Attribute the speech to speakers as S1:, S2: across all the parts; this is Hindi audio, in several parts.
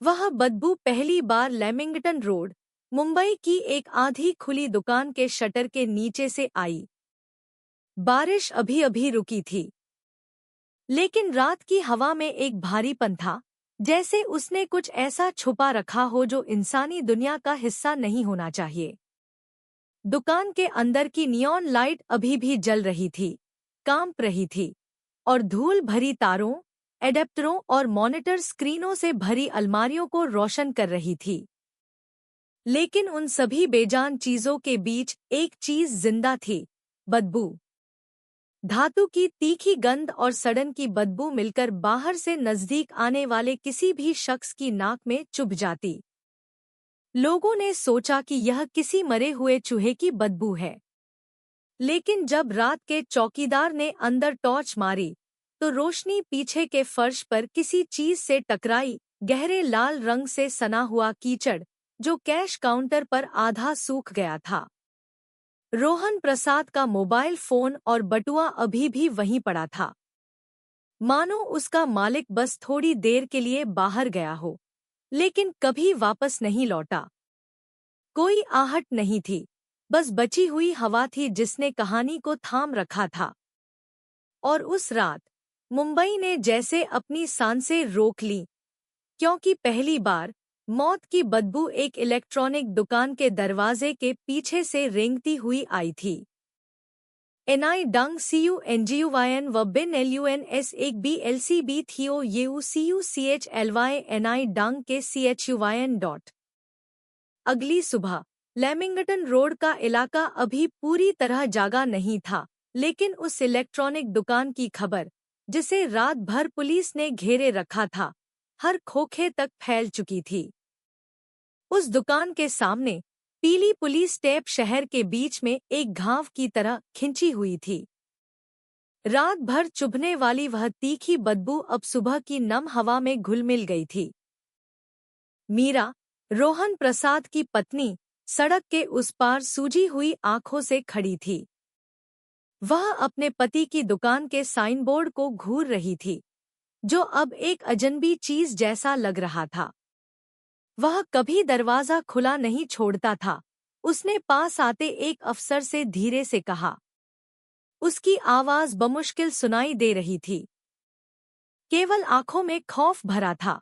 S1: वह बदबू पहली बार लेमिंगटन रोड, मुंबई की एक आधी खुली दुकान के शटर के नीचे से आई। बारिश अभी अभी रुकी थी, लेकिन रात की हवा में एक भारीपन था, जैसे उसने कुछ ऐसा छुपा रखा हो जो इंसानी दुनिया का हिस्सा नहीं होना चाहिए। दुकान के अंदर की नियॉन लाइट अभी भी जल रही थी, कांप रही थी, और धूल भरी तारों, एडेप्टरों और मॉनिटर स्क्रीनों से भरी अलमारियों को रोशन कर रही थी। लेकिन उन सभी बेजान चीजों के बीच एक चीज जिंदा थी, बदबू। धातु की तीखी गंध और सड़न की बदबू मिलकर बाहर से नजदीक आने वाले किसी भी शख्स की नाक में चुभ जाती। लोगों ने सोचा कि यह किसी मरे हुए चूहे की बदबू है। लेकिन जब रात के चौकीदार ने अंदर टॉर्च मारी, तो रोशनी पीछे के फर्श पर किसी चीज से टकराई, गहरे लाल रंग से सना हुआ कीचड़, जो कैश काउंटर पर आधा सूख गया था। रोहन प्रसाद का मोबाइल फोन और बटुआ अभी भी वहीं पड़ा था, मानो उसका मालिक बस थोड़ी देर के लिए बाहर गया हो, लेकिन कभी वापस नहीं लौटा। कोई आहट नहीं थी, बस बची हुई हवा थी जिसने कहानी को थाम रखा था। और उस रात मुंबई ने जैसे अपनी सांसें रोक लीं, क्योंकि पहली बार मौत की बदबू एक इलेक्ट्रॉनिक दुकान के दरवाजे के पीछे से रेंगती हुई आई थी। एनआई डंग CUNGUYN व बिन LUNS एक BLCB थियो YUCUCHLY एनआई डंग के CHUYN. अगली सुबह लेमिंगटन रोड का इलाका अभी पूरी तरह जागा नहीं था, लेकिन उस इलेक्ट्रॉनिक दुकान की खबर, जिसे रात भर पुलिस ने घेरे रखा था, हर खोखे तक फैल चुकी थी। उस दुकान के सामने पीली पुलिस टेप शहर के बीच में एक घाव की तरह खिंची हुई थी। रात भर चुभने वाली वह तीखी बदबू अब सुबह की नम हवा में घुल मिल गई थी। मीरा, रोहन प्रसाद की पत्नी, सड़क के उस पार सूजी हुई आंखों से खड़ी थी। वह अपने पति की दुकान के साइनबोर्ड को घूर रही थी, जो अब एक अजनबी चीज जैसा लग रहा था। वह कभी दरवाजा खुला नहीं छोड़ता था, उसने पास आते एक अफसर से धीरे से कहा। उसकी आवाज बमुश्किल सुनाई दे रही थी, केवल आंखों में खौफ भरा था।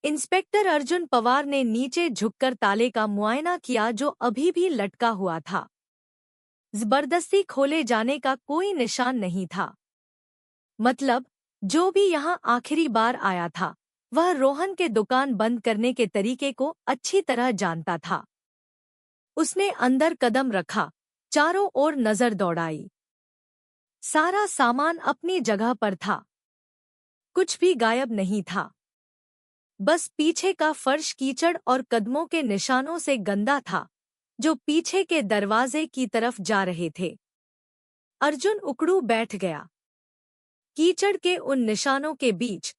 S1: इंस्पेक्टर अर्जुन पवार ने नीचे झुककर ताले का मुआयना किया, जो अभी भी लटका हुआ था। जबरदस्ती खोले जाने का कोई निशान नहीं था। मतलब, जो भी यहाँ आखिरी बार आया था, वह रोहन के दुकान बंद करने के तरीके को अच्छी तरह जानता था। उसने अंदर कदम रखा, चारों ओर नजर दौड़ाई। सारा सामान अपनी जगह पर था, कुछ भी गायब नहीं था। बस पीछे का फर्श कीचड़ और कदमों के निशानों से गंदा था, जो पीछे के दरवाजे की तरफ जा रहे थे। अर्जुन उकड़ू बैठ गया। कीचड़ के उन निशानों के बीच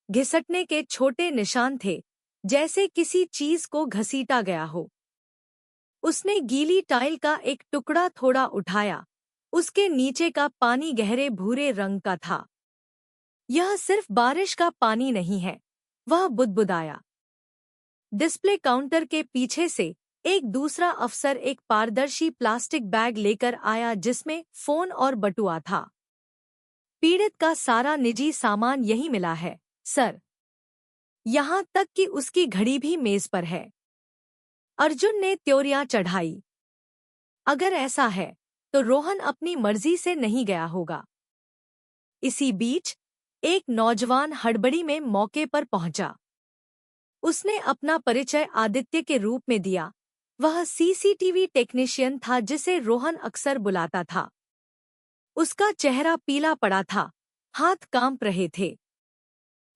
S1: घिसटने के छोटे निशान थे, जैसे किसी चीज को घसीटा गया हो। उसने गीली टाइल का एक टुकड़ा थोड़ा उठाया, उसके नीचे का पानी गहरे भूरे रंग का था। यह सिर्फ बारिश का पानी नहीं है, वह बुदबुदाया। डिस्प्ले काउंटर के पीछे से एक दूसरा अफसर एक पारदर्शी प्लास्टिक बैग लेकर आया, जिसमें फोन और बटुआ था। पीड़ित का सारा निजी सामान यही मिला है, सर। यहाँ तक कि उसकी घड़ी भी मेज पर है। अर्जुन ने त्योरियां चढ़ाई। अगर ऐसा है, तो रोहन अपनी मर्जी से नहीं गया होगा। इसी बीच एक नौजवान हड़बड़ी में मौके पर पहुंचा। उसने अपना परिचय आदित्य के रूप में दिया। वह CCTV टेक्नीशियन था जिसे रोहन अक्सर बुलाता था। उसका चेहरा पीला पड़ा था, हाथ कांप रहे थे।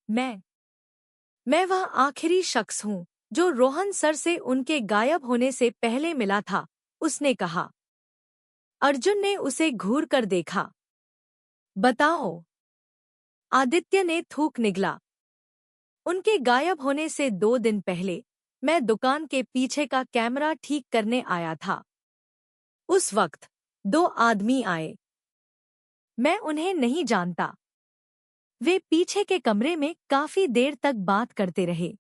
S1: मैं वह आखिरी शख्स हूँ जो रोहन सर से उनके गायब होने से पहले मिला था, उसने कहा। अर्जुन ने उसे घूर कर देखा। बताओ, आदित्य ने थूक निगला। उनके गायब होने से 2 दिन पहले मैं दुकान के पीछे का कैमरा ठीक करने आया था। उस वक्त 2 आदमी आए। मैं उन्हें नहीं जानता। वे पीछे के कमरे में काफी देर तक बात करते रहे।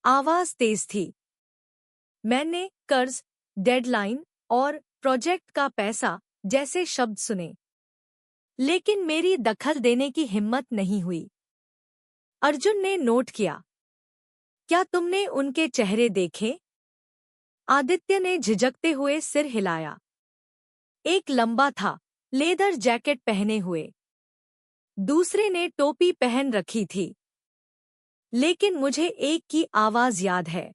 S1: आवाज तेज थी। मैंने कर्ज, डेडलाइन और प्रोजेक्ट का पैसा जैसे शब्द सुने, लेकिन मेरी दखल देने की हिम्मत नहीं हुई। अर्जुन ने नोट किया। क्या तुमने उनके चेहरे देखे? आदित्य ने झिझकते हुए सिर हिलाया। एक लंबा था, लेदर जैकेट पहने हुए। दूसरे ने टोपी पहन रखी थी। लेकिन मुझे एक की आवाज याद है।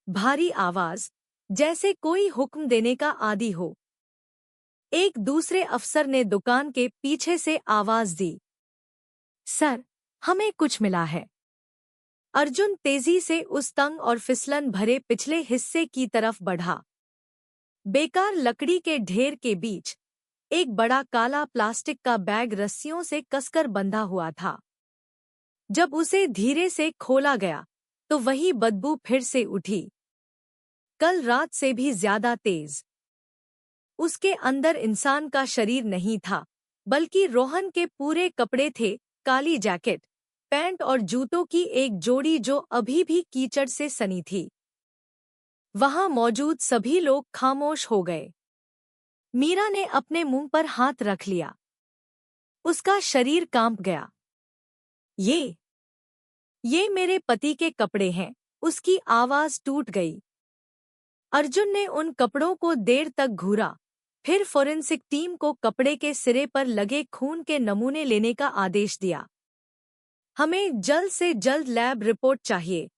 S1: भारी आवाज, जैसे कोई हुक्म देने का आदी हो। एक दूसरे अफसर ने दुकान के पीछे से आवाज दी। सर, हमें कुछ मिला है। अर्जुन तेजी से उस तंग और फिसलन भरे पिछले हिस्से की तरफ बढ़ा। बेकार लकड़ी के ढेर के बीच एक बड़ा काला प्लास्टिक का बैग रस्सियों से कसकर बंधा हुआ था। जब उसे धीरे से खोला गया तो वही बदबू फिर से उठी, कल रात से भी ज्यादा तेज। उसके अंदर इंसान का शरीर नहीं था, बल्कि रोहन के पूरे कपड़े थे, काली जैकेट, पैंट और जूतों की एक जोड़ी जो अभी भी कीचड़ से सनी थी। वहां मौजूद सभी लोग खामोश हो गए। मीरा ने अपने मुंह पर हाथ रख लिया। उसका शरीर कांप गया। ये मेरे पति के कपड़े हैं। उसकी आवाज टूट गई। अर्जुन ने उन कपड़ों को देर तक घूरा, फिर फोरेंसिक टीम को कपड़े के सिरे पर लगे खून के नमूने लेने का आदेश दिया। हमें जल्द से जल्द लैब रिपोर्ट चाहिए।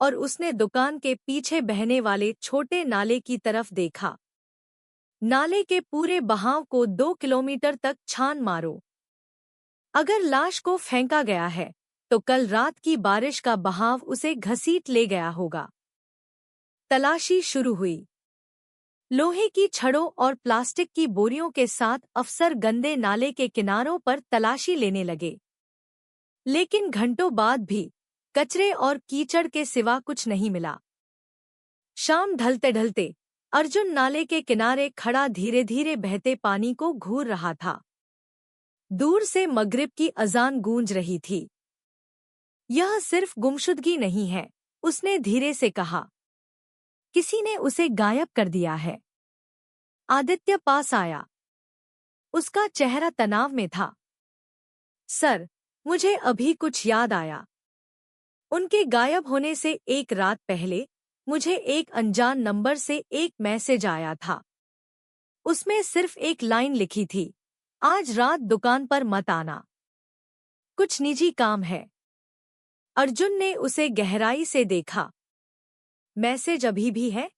S1: और उसने दुकान के पीछे बहने वाले छोटे नाले की तरफ देखा। नाले के पूरे बहाव को 2 किलोमीटर तक छान मारो। अगर लाश को फेंका गया है तो कल रात की बारिश का बहाव उसे घसीट ले गया होगा। तलाशी शुरू हुई। लोहे की छड़ों और प्लास्टिक की बोरियों के साथ अफसर गंदे नाले के किनारों पर तलाशी लेने लगे। लेकिन घंटों बाद भी कचरे और कीचड़ के सिवा कुछ नहीं मिला। शाम ढलते ढलते अर्जुन नाले के किनारे खड़ा धीरे धीरे बहते पानी को घूर रहा था। दूर से मगरिब की अजान गूंज रही थी। यह सिर्फ गुमशुदगी नहीं है, उसने धीरे से कहा। किसी ने उसे गायब कर दिया है। आदित्य पास आया। उसका चेहरा तनाव में था। सर, मुझे अभी कुछ याद आया। उनके गायब होने से एक रात पहले मुझे एक अनजान नंबर से एक मैसेज आया था। उसमें सिर्फ एक लाइन लिखी थी, आज रात दुकान पर मत आना, कुछ निजी काम है। अर्जुन ने उसे गहराई से देखा। मैसेज अभी भी है?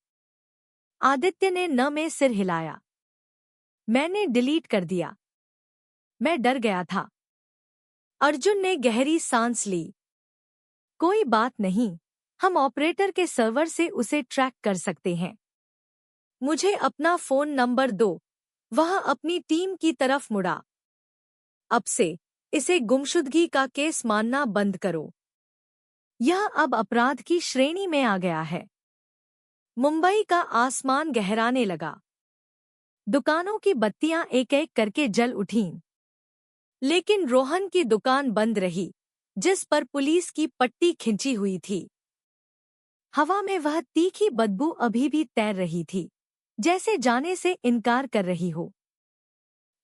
S1: आदित्य ने न में सिर हिलाया। मैंने डिलीट कर दिया। मैं डर गया था। अर्जुन ने गहरी सांस ली। कोई बात नहीं, हम ऑपरेटर के सर्वर से उसे ट्रैक कर सकते हैं। मुझे अपना फोन नंबर दो। वह अपनी टीम की तरफ मुड़ा। अब से इसे गुमशुदगी का केस मानना बंद करो। यह अब अपराध की श्रेणी में आ गया है। मुंबई का आसमान गहराने लगा। दुकानों की बत्तियां एक एक करके जल उठीं। लेकिन रोहन की दुकान बंद रही, जिस पर पुलिस की पट्टी खिंची हुई थी। हवा में वह तीखी बदबू अभी भी तैर रही थी, जैसे जाने से इनकार कर रही हो।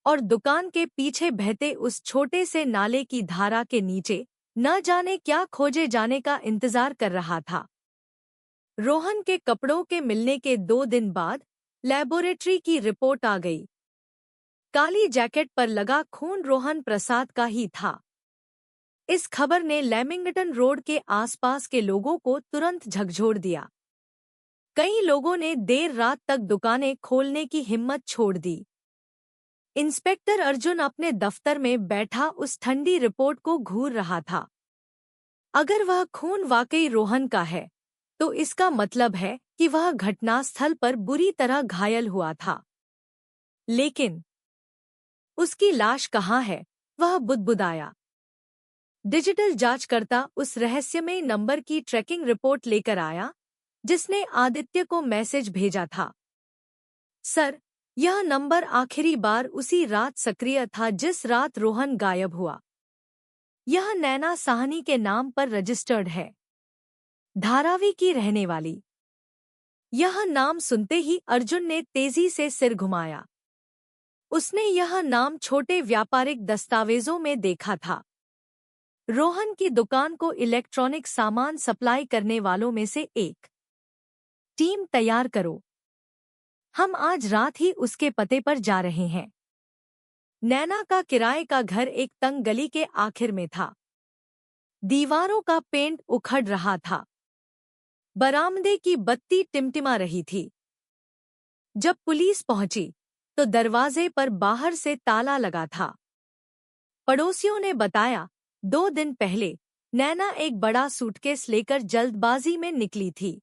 S1: और दुकान के पीछे बहते उस छोटे से नाले की धारा के नीचे न जाने क्या खोजे जाने का इंतजार कर रहा था। रोहन के कपड़ों के मिलने के 2 दिन बाद लैबोरेटरी की रिपोर्ट आ गई। काली जैकेट पर लगा खून रोहन प्रसाद का ही था। इस खबर ने लेमिंगटन रोड के आसपास के लोगों को तुरंत झकझोर दिया। कई लोगों ने देर रात तक दुकानें खोलने की हिम्मत छोड़ दी। इंस्पेक्टर अर्जुन अपने दफ्तर में बैठा उस ठंडी रिपोर्ट को घूर रहा था। अगर वह खून वाकई रोहन का है, तो इसका मतलब है कि वह घटनास्थल पर बुरी तरह घायल हुआ था। लेकिन उसकी लाश कहाँ है? वह बुदबुदाया। डिजिटल जांचकर्ता उस रहस्यमय नंबर की ट्रैकिंग रिपोर्ट लेकर आया, जिसने आदित्य को मैसेज भेजा था। सर, यह नंबर आखिरी बार उसी रात सक्रिय था जिस रात रोहन गायब हुआ। यह नैना साहनी के नाम पर रजिस्टर्ड है। धारावी की रहने वाली। यह नाम सुनते ही अर्जुन ने तेजी से सिर घुमाया। उसने यह नाम छोटे व्यापारिक दस्तावेजों में देखा था। रोहन की दुकान को इलेक्ट्रॉनिक सामान सप्लाई करने वालों में से एक। टीम तैयार करो, हम आज रात ही उसके पते पर जा रहे हैं। नैना का किराए का घर एक तंग गली के आखिर में था। दीवारों का पेंट उखड़ रहा था। बरामदे की बत्ती टिमटिमा रही थी। जब पुलिस पहुंची तो दरवाजे पर बाहर से ताला लगा था। पड़ोसियों ने बताया, 2 दिन पहले नैना एक बड़ा सूटकेस लेकर जल्दबाजी में निकली थी।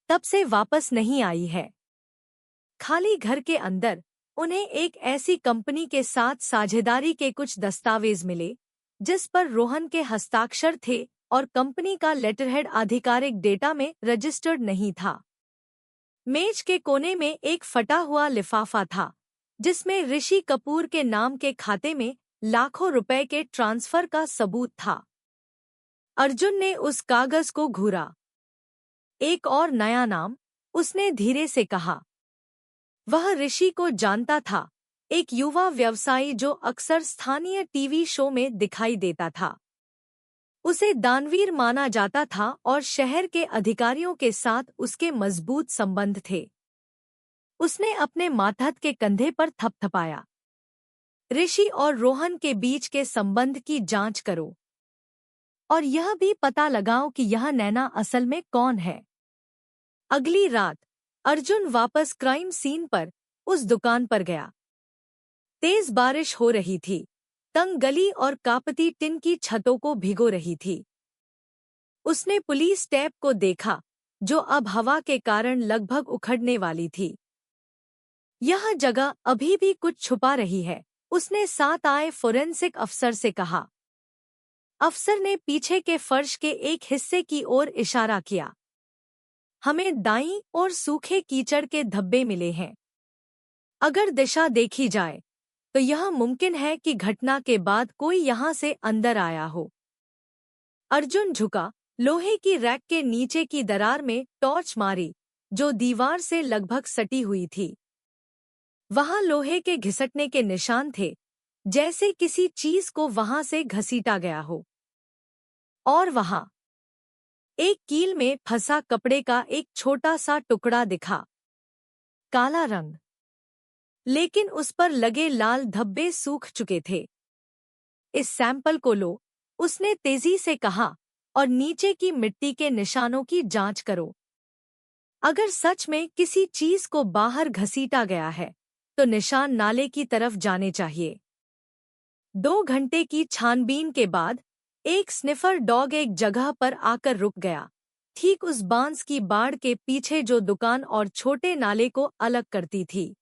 S1: तब से वापस नहीं आई है। खाली घर के अंदर उन्हें एक ऐसी कंपनी के साथ साझेदारी के कुछ दस्तावेज मिले जिस पर रोहन के हस्ताक्षर थे और कंपनी का लेटरहेड आधिकारिक डेटा में रजिस्टर्ड नहीं था। मेज के कोने में एक फटा हुआ लिफाफा था जिसमें ऋषि कपूर के नाम के खाते में लाखों रुपए के ट्रांसफर का सबूत था। अर्जुन ने उस कागज को घूरा। एक और नया नाम, उसने धीरे से कहा। वह ऋषि को जानता था, एक युवा व्यवसायी जो अक्सर स्थानीय टीवी शो में दिखाई देता था। उसे दानवीर माना जाता था और शहर के अधिकारियों के साथ उसके मजबूत संबंध थे। उसने अपने मातहत के कंधे पर थपथपाया। ऋषि और रोहन के बीच के संबंध की जांच करो और यह भी पता लगाओ कि यह नैना असल में कौन है। अगली रात अर्जुन वापस क्राइम सीन पर उस दुकान पर गया। तेज बारिश हो रही थी। तंग गली और कापती टिन की छतों को भिगो रही थी। उसने पुलिस टैप को देखा जो अब हवा के कारण लगभग उखड़ने वाली थी। यह जगह अभी भी कुछ छुपा रही है, उसने साथ आए फोरेंसिक अफसर से कहा। अफसर ने पीछे के फर्श के एक हिस्से की ओर इशारा किया। हमें दाईं ओर सूखे कीचड़ के धब्बे मिले हैं। अगर दिशा देखी जाए तो यह मुमकिन है कि घटना के बाद कोई यहां से अंदर आया हो। अर्जुन झुका, लोहे की रैक के नीचे की दरार में टॉर्च मारी जो दीवार से लगभग सटी हुई थी। वहां लोहे के घिसटने के निशान थे, जैसे किसी चीज को वहां से घसीटा गया हो। और वहां एक कील में फंसा कपड़े का एक छोटा सा टुकड़ा दिखा। काला रंग, लेकिन उस पर लगे लाल धब्बे सूख चुके थे। इस सैंपल को लो, उसने तेजी से कहा, और नीचे की मिट्टी के निशानों की जांच करो। अगर सच में किसी चीज को बाहर घसीटा गया है तो निशान नाले की तरफ जाने चाहिए। 2 घंटे की छानबीन के बाद एक स्निफर डॉग एक जगह पर आकर रुक गया, ठीक उस बांस की बाड़ के पीछे जो दुकान और छोटे नाले को अलग करती थी।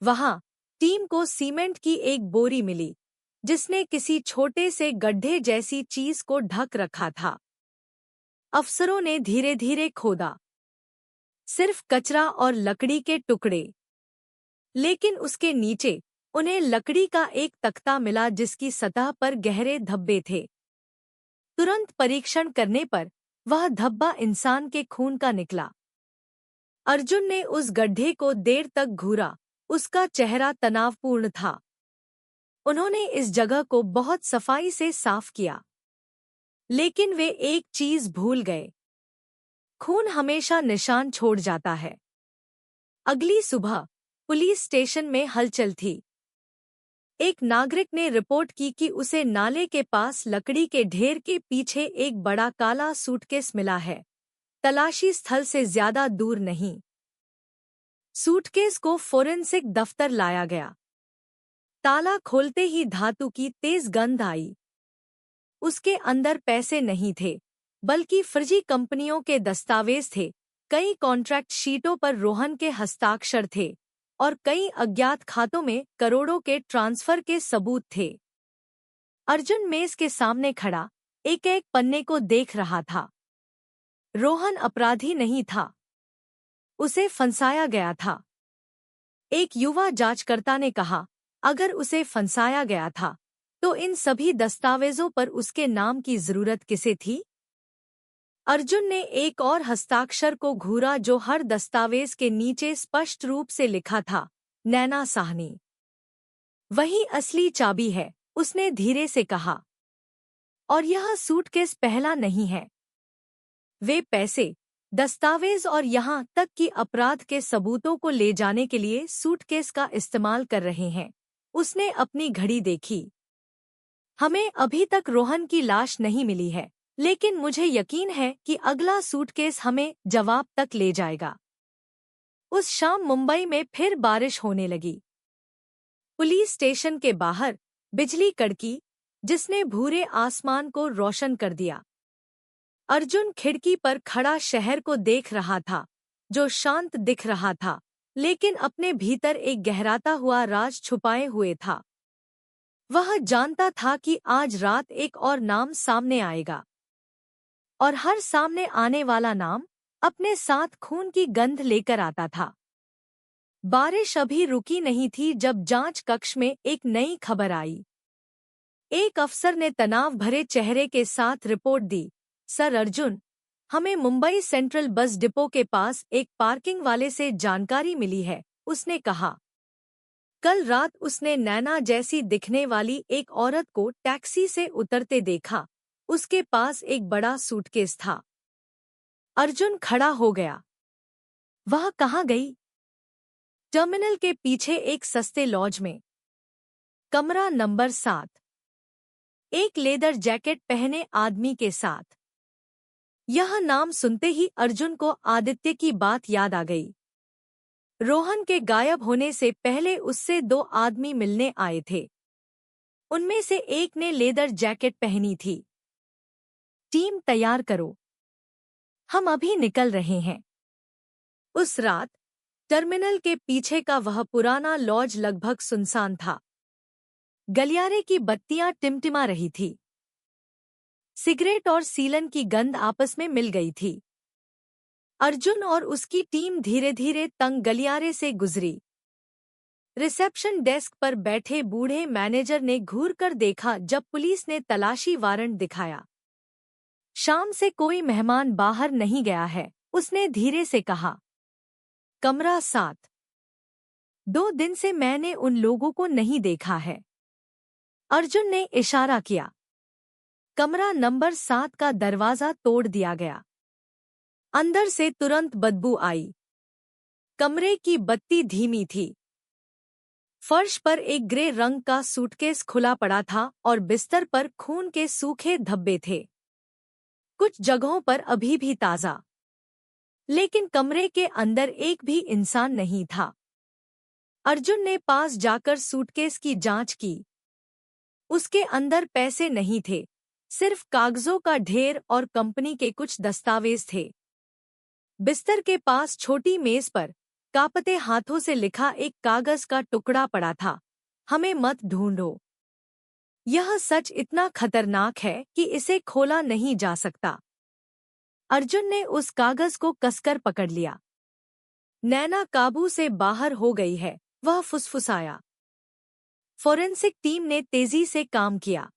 S1: वहां टीम को सीमेंट की एक बोरी मिली जिसने किसी छोटे से गड्ढे जैसी चीज को ढक रखा था। अफसरों ने धीरे धीरे खोदा, सिर्फ कचरा और लकड़ी के टुकड़े। लेकिन उसके नीचे उन्हें लकड़ी का एक तख्ता मिला जिसकी सतह पर गहरे धब्बे थे। तुरंत परीक्षण करने पर वह धब्बा इंसान के खून का निकला। अर्जुन ने उस गड्ढे को देर तक घूरा, उसका चेहरा तनावपूर्ण था। उन्होंने इस जगह को बहुत सफाई से साफ किया, लेकिन वे एक चीज भूल गए। खून हमेशा निशान छोड़ जाता है। अगली सुबह पुलिस स्टेशन में हलचल थी। एक नागरिक ने रिपोर्ट की कि उसे नाले के पास लकड़ी के ढेर के पीछे एक बड़ा काला सूटकेस मिला है, तलाशी स्थल से ज्यादा दूर नहीं। सूटकेस को फोरेंसिक दफ्तर लाया गया। ताला खोलते ही धातु की तेज गंध आई। उसके अंदर पैसे नहीं थे, बल्कि फर्जी कंपनियों के दस्तावेज थे। कई कॉन्ट्रैक्ट शीटों पर रोहन के हस्ताक्षर थे और कई अज्ञात खातों में करोड़ों के ट्रांसफर के सबूत थे। अर्जुन मेज के सामने खड़ा एक एक पन्ने को देख रहा था। रोहन अपराधी नहीं था, उसे फंसाया गया था। एक युवा जांचकर्ता ने कहा, अगर उसे फंसाया गया था तो इन सभी दस्तावेजों पर उसके नाम की जरूरत किसे थी? अर्जुन ने एक और हस्ताक्षर को घूरा जो हर दस्तावेज के नीचे स्पष्ट रूप से लिखा था, नैना साहनी। वही असली चाबी है, उसने धीरे से कहा। और यह सूटकेस पहला नहीं है। वे पैसे, दस्तावेज और यहाँ तक कि अपराध के सबूतों को ले जाने के लिए सूटकेस का इस्तेमाल कर रहे हैं। उसने अपनी घड़ी देखी। हमें अभी तक रोहन की लाश नहीं मिली है, लेकिन मुझे यकीन है कि अगला सूटकेस हमें जवाब तक ले जाएगा। उस शाम मुंबई में फिर बारिश होने लगी। पुलिस स्टेशन के बाहर बिजली कड़की, जिसने भूरे आसमान को रोशन कर दिया। अर्जुन खिड़की पर खड़ा शहर को देख रहा था, जो शांत दिख रहा था, लेकिन अपने भीतर एक गहराता हुआ राज छुपाए हुए था। वह जानता था कि आज रात एक और नाम सामने आएगा, और हर सामने आने वाला नाम अपने साथ खून की गंध लेकर आता था। बारिश अभी रुकी नहीं थी जब जांच कक्ष में एक नई खबर आई। एक अफसर ने तनाव भरे चेहरे के साथ रिपोर्ट दी, सर अर्जुन, हमें मुंबई सेंट्रल बस डिपो के पास एक पार्किंग वाले से जानकारी मिली है। उसने कहा, कल रात उसने नैना जैसी दिखने वाली एक औरत को टैक्सी से उतरते देखा। उसके पास एक बड़ा सूटकेस था। अर्जुन खड़ा हो गया। वह कहाँ गई? टर्मिनल के पीछे एक सस्ते लॉज में। कमरा नंबर 7। एक लेदर जैकेट पहने आदमी के साथ। यह नाम सुनते ही अर्जुन को आदित्य की बात याद आ गई। रोहन के गायब होने से पहले उससे 2 आदमी मिलने आए थे। उनमें से एक ने लेदर जैकेट पहनी थी। टीम तैयार करो, हम अभी निकल रहे हैं। उस रात टर्मिनल के पीछे का वह पुराना लॉज लगभग सुनसान था। गलियारे की बत्तियां टिमटिमा रही थी। सिगरेट और सीलन की गंध आपस में मिल गई थी। अर्जुन और उसकी टीम धीरे धीरे तंग गलियारे से गुजरी। रिसेप्शन डेस्क पर बैठे बूढ़े मैनेजर ने घूरकर देखा जब पुलिस ने तलाशी वारंट दिखाया। शाम से कोई मेहमान बाहर नहीं गया है, उसने धीरे से कहा। कमरा 7। 2 दिन से मैंने उन लोगों को नहीं देखा है। अर्जुन ने इशारा किया। कमरा नंबर 7 का दरवाजा तोड़ दिया गया। अंदर से तुरंत बदबू आई। कमरे की बत्ती धीमी थी। फर्श पर एक ग्रे रंग का सूटकेस खुला पड़ा था और बिस्तर पर खून के सूखे धब्बे थे, कुछ जगहों पर अभी भी ताज़ा। लेकिन कमरे के अंदर एक भी इंसान नहीं था। अर्जुन ने पास जाकर सूटकेस की जांच की। उसके अंदर पैसे नहीं थे, सिर्फ कागजों का ढेर और कंपनी के कुछ दस्तावेज थे। बिस्तर के पास छोटी मेज पर कांपते हाथों से लिखा एक कागज का टुकड़ा पड़ा था, हमें मत ढूंढो। यह सच इतना खतरनाक है कि इसे खोला नहीं जा सकता। अर्जुन ने उस कागज को कसकर पकड़ लिया। नैना काबू से बाहर हो गई है, वह फुसफुसाया। फोरेंसिक टीम ने तेजी से काम किया।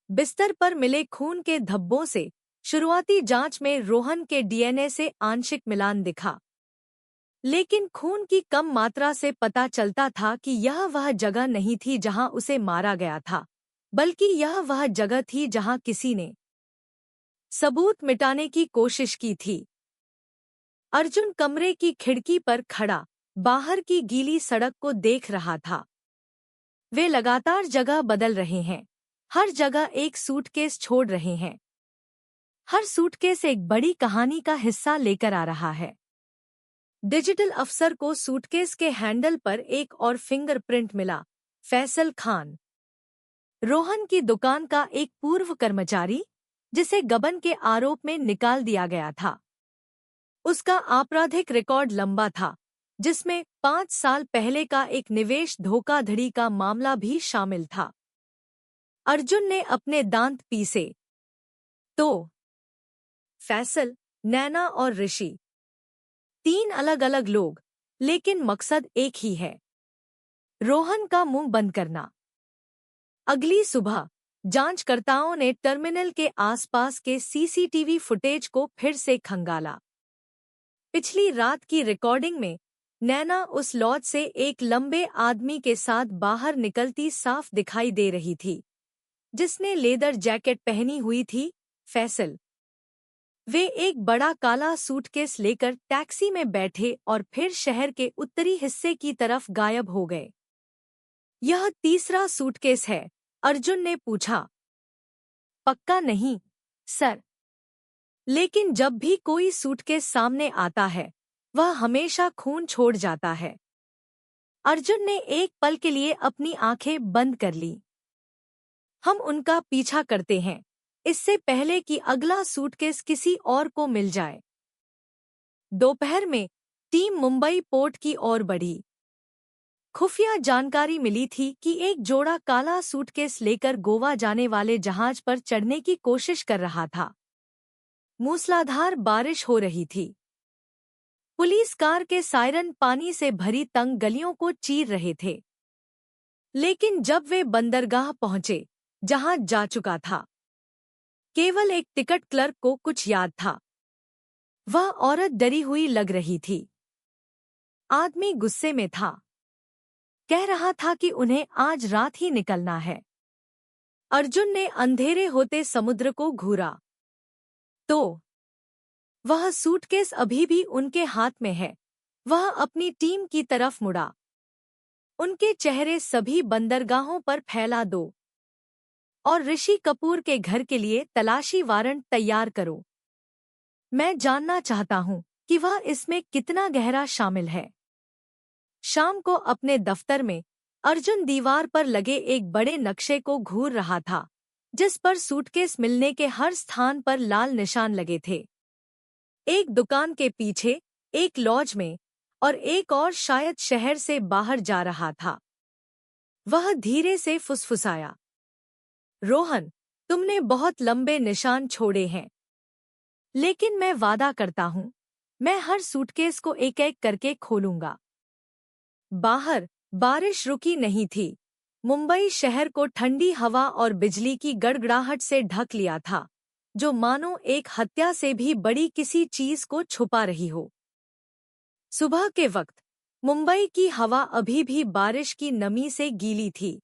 S1: बिस्तर पर मिले खून के धब्बों से शुरुआती जांच में रोहन के डीएनए से आंशिक मिलान दिखा, लेकिन खून की कम मात्रा से पता चलता था कि यह वह जगह नहीं थी जहां उसे मारा गया था, बल्कि यह वह जगह थी जहां किसी ने सबूत मिटाने की कोशिश की थी। अर्जुन कमरे की खिड़की पर खड़ा बाहर की गीली सड़क को देख रहा था। वे लगातार जगह बदल रहे हैं, हर जगह एक सूटकेस छोड़ रहे हैं। हर सूटकेस एक बड़ी कहानी का हिस्सा लेकर आ रहा है। डिजिटल अफसर को सूटकेस के हैंडल पर एक और फिंगरप्रिंट मिला, फैसल खान। रोहन की दुकान का एक पूर्व कर्मचारी, जिसे गबन के आरोप में निकाल दिया गया था। उसका आपराधिक रिकॉर्ड लंबा था, जिसमें 5 साल पहले का एक निवेश धोखाधड़ी का मामला भी शामिल था। अर्जुन ने अपने दांत पीसे। तो फैसल, नैना और ऋषि, 3 अलग-अलग लोग, लेकिन मकसद एक ही है, रोहन का मुंह बंद करना। अगली सुबह जांचकर्ताओं ने टर्मिनल के आसपास के सीसीटीवी फुटेज को फिर से खंगाला। पिछली रात की रिकॉर्डिंग में नैना उस लॉज से एक लंबे आदमी के साथ बाहर निकलती साफ दिखाई दे रही थी, जिसने लेदर जैकेट पहनी हुई थी। फैसल। वे एक बड़ा काला सूटकेस लेकर टैक्सी में बैठे और फिर शहर के उत्तरी हिस्से की तरफ गायब हो गए। यह तीसरा सूटकेस है, अर्जुन ने पूछा। पक्का नहीं, सर। लेकिन जब भी कोई सूटकेस सामने आता है, वह हमेशा खून छोड़ जाता है। अर्जुन ने एक पल के लिए अपनी आंखें बंद कर ली। हम उनका पीछा करते हैं, इससे पहले कि अगला सूटकेस किसी और को मिल जाए। दोपहर में टीम मुंबई पोर्ट की ओर बढ़ी। खुफिया जानकारी मिली थी कि एक जोड़ा काला सूटकेस लेकर गोवा जाने वाले जहाज पर चढ़ने की कोशिश कर रहा था। मूसलाधार बारिश हो रही थी। पुलिस कार के सायरन पानी से भरी तंग गलियों को चीर रहे थे। लेकिन जब वे बंदरगाह पहुंचे, जहाज जा चुका था, केवल एक टिकट क्लर्क को कुछ याद था। वह औरत डरी हुई लग रही थी। आदमी गुस्से में था। कह रहा था कि उन्हें आज रात ही निकलना है। अर्जुन ने अंधेरे होते समुद्र को घूरा। तो वह सूटकेस अभी भी उनके हाथ में है। वह अपनी टीम की तरफ मुड़ा। उनके चेहरे सभी बंदरगाहों पर फैला दो और ऋषि कपूर के घर के लिए तलाशी वारंट तैयार करो। मैं जानना चाहता हूं कि वह इसमें कितना गहरा शामिल है। शाम को अपने दफ्तर में अर्जुन दीवार पर लगे एक बड़े नक्शे को घूर रहा था, जिस पर सूटकेस मिलने के हर स्थान पर लाल निशान लगे थे। एक दुकान के पीछे, एक लॉज में, और एक और शायद शहर से बाहर जा रहा था। वह धीरे से फुसफुसाया, रोहन, तुमने बहुत लंबे निशान छोड़े हैं, लेकिन मैं वादा करता हूं, मैं हर सूटकेस को एक एक करके खोलूंगा। बाहर बारिश रुकी नहीं थी। मुंबई शहर को ठंडी हवा और बिजली की गड़गड़ाहट से ढक लिया था, जो मानो एक हत्या से भी बड़ी किसी चीज को छुपा रही हो। सुबह के वक्त मुंबई की हवा अभी भी बारिश की नमी से गीली थी।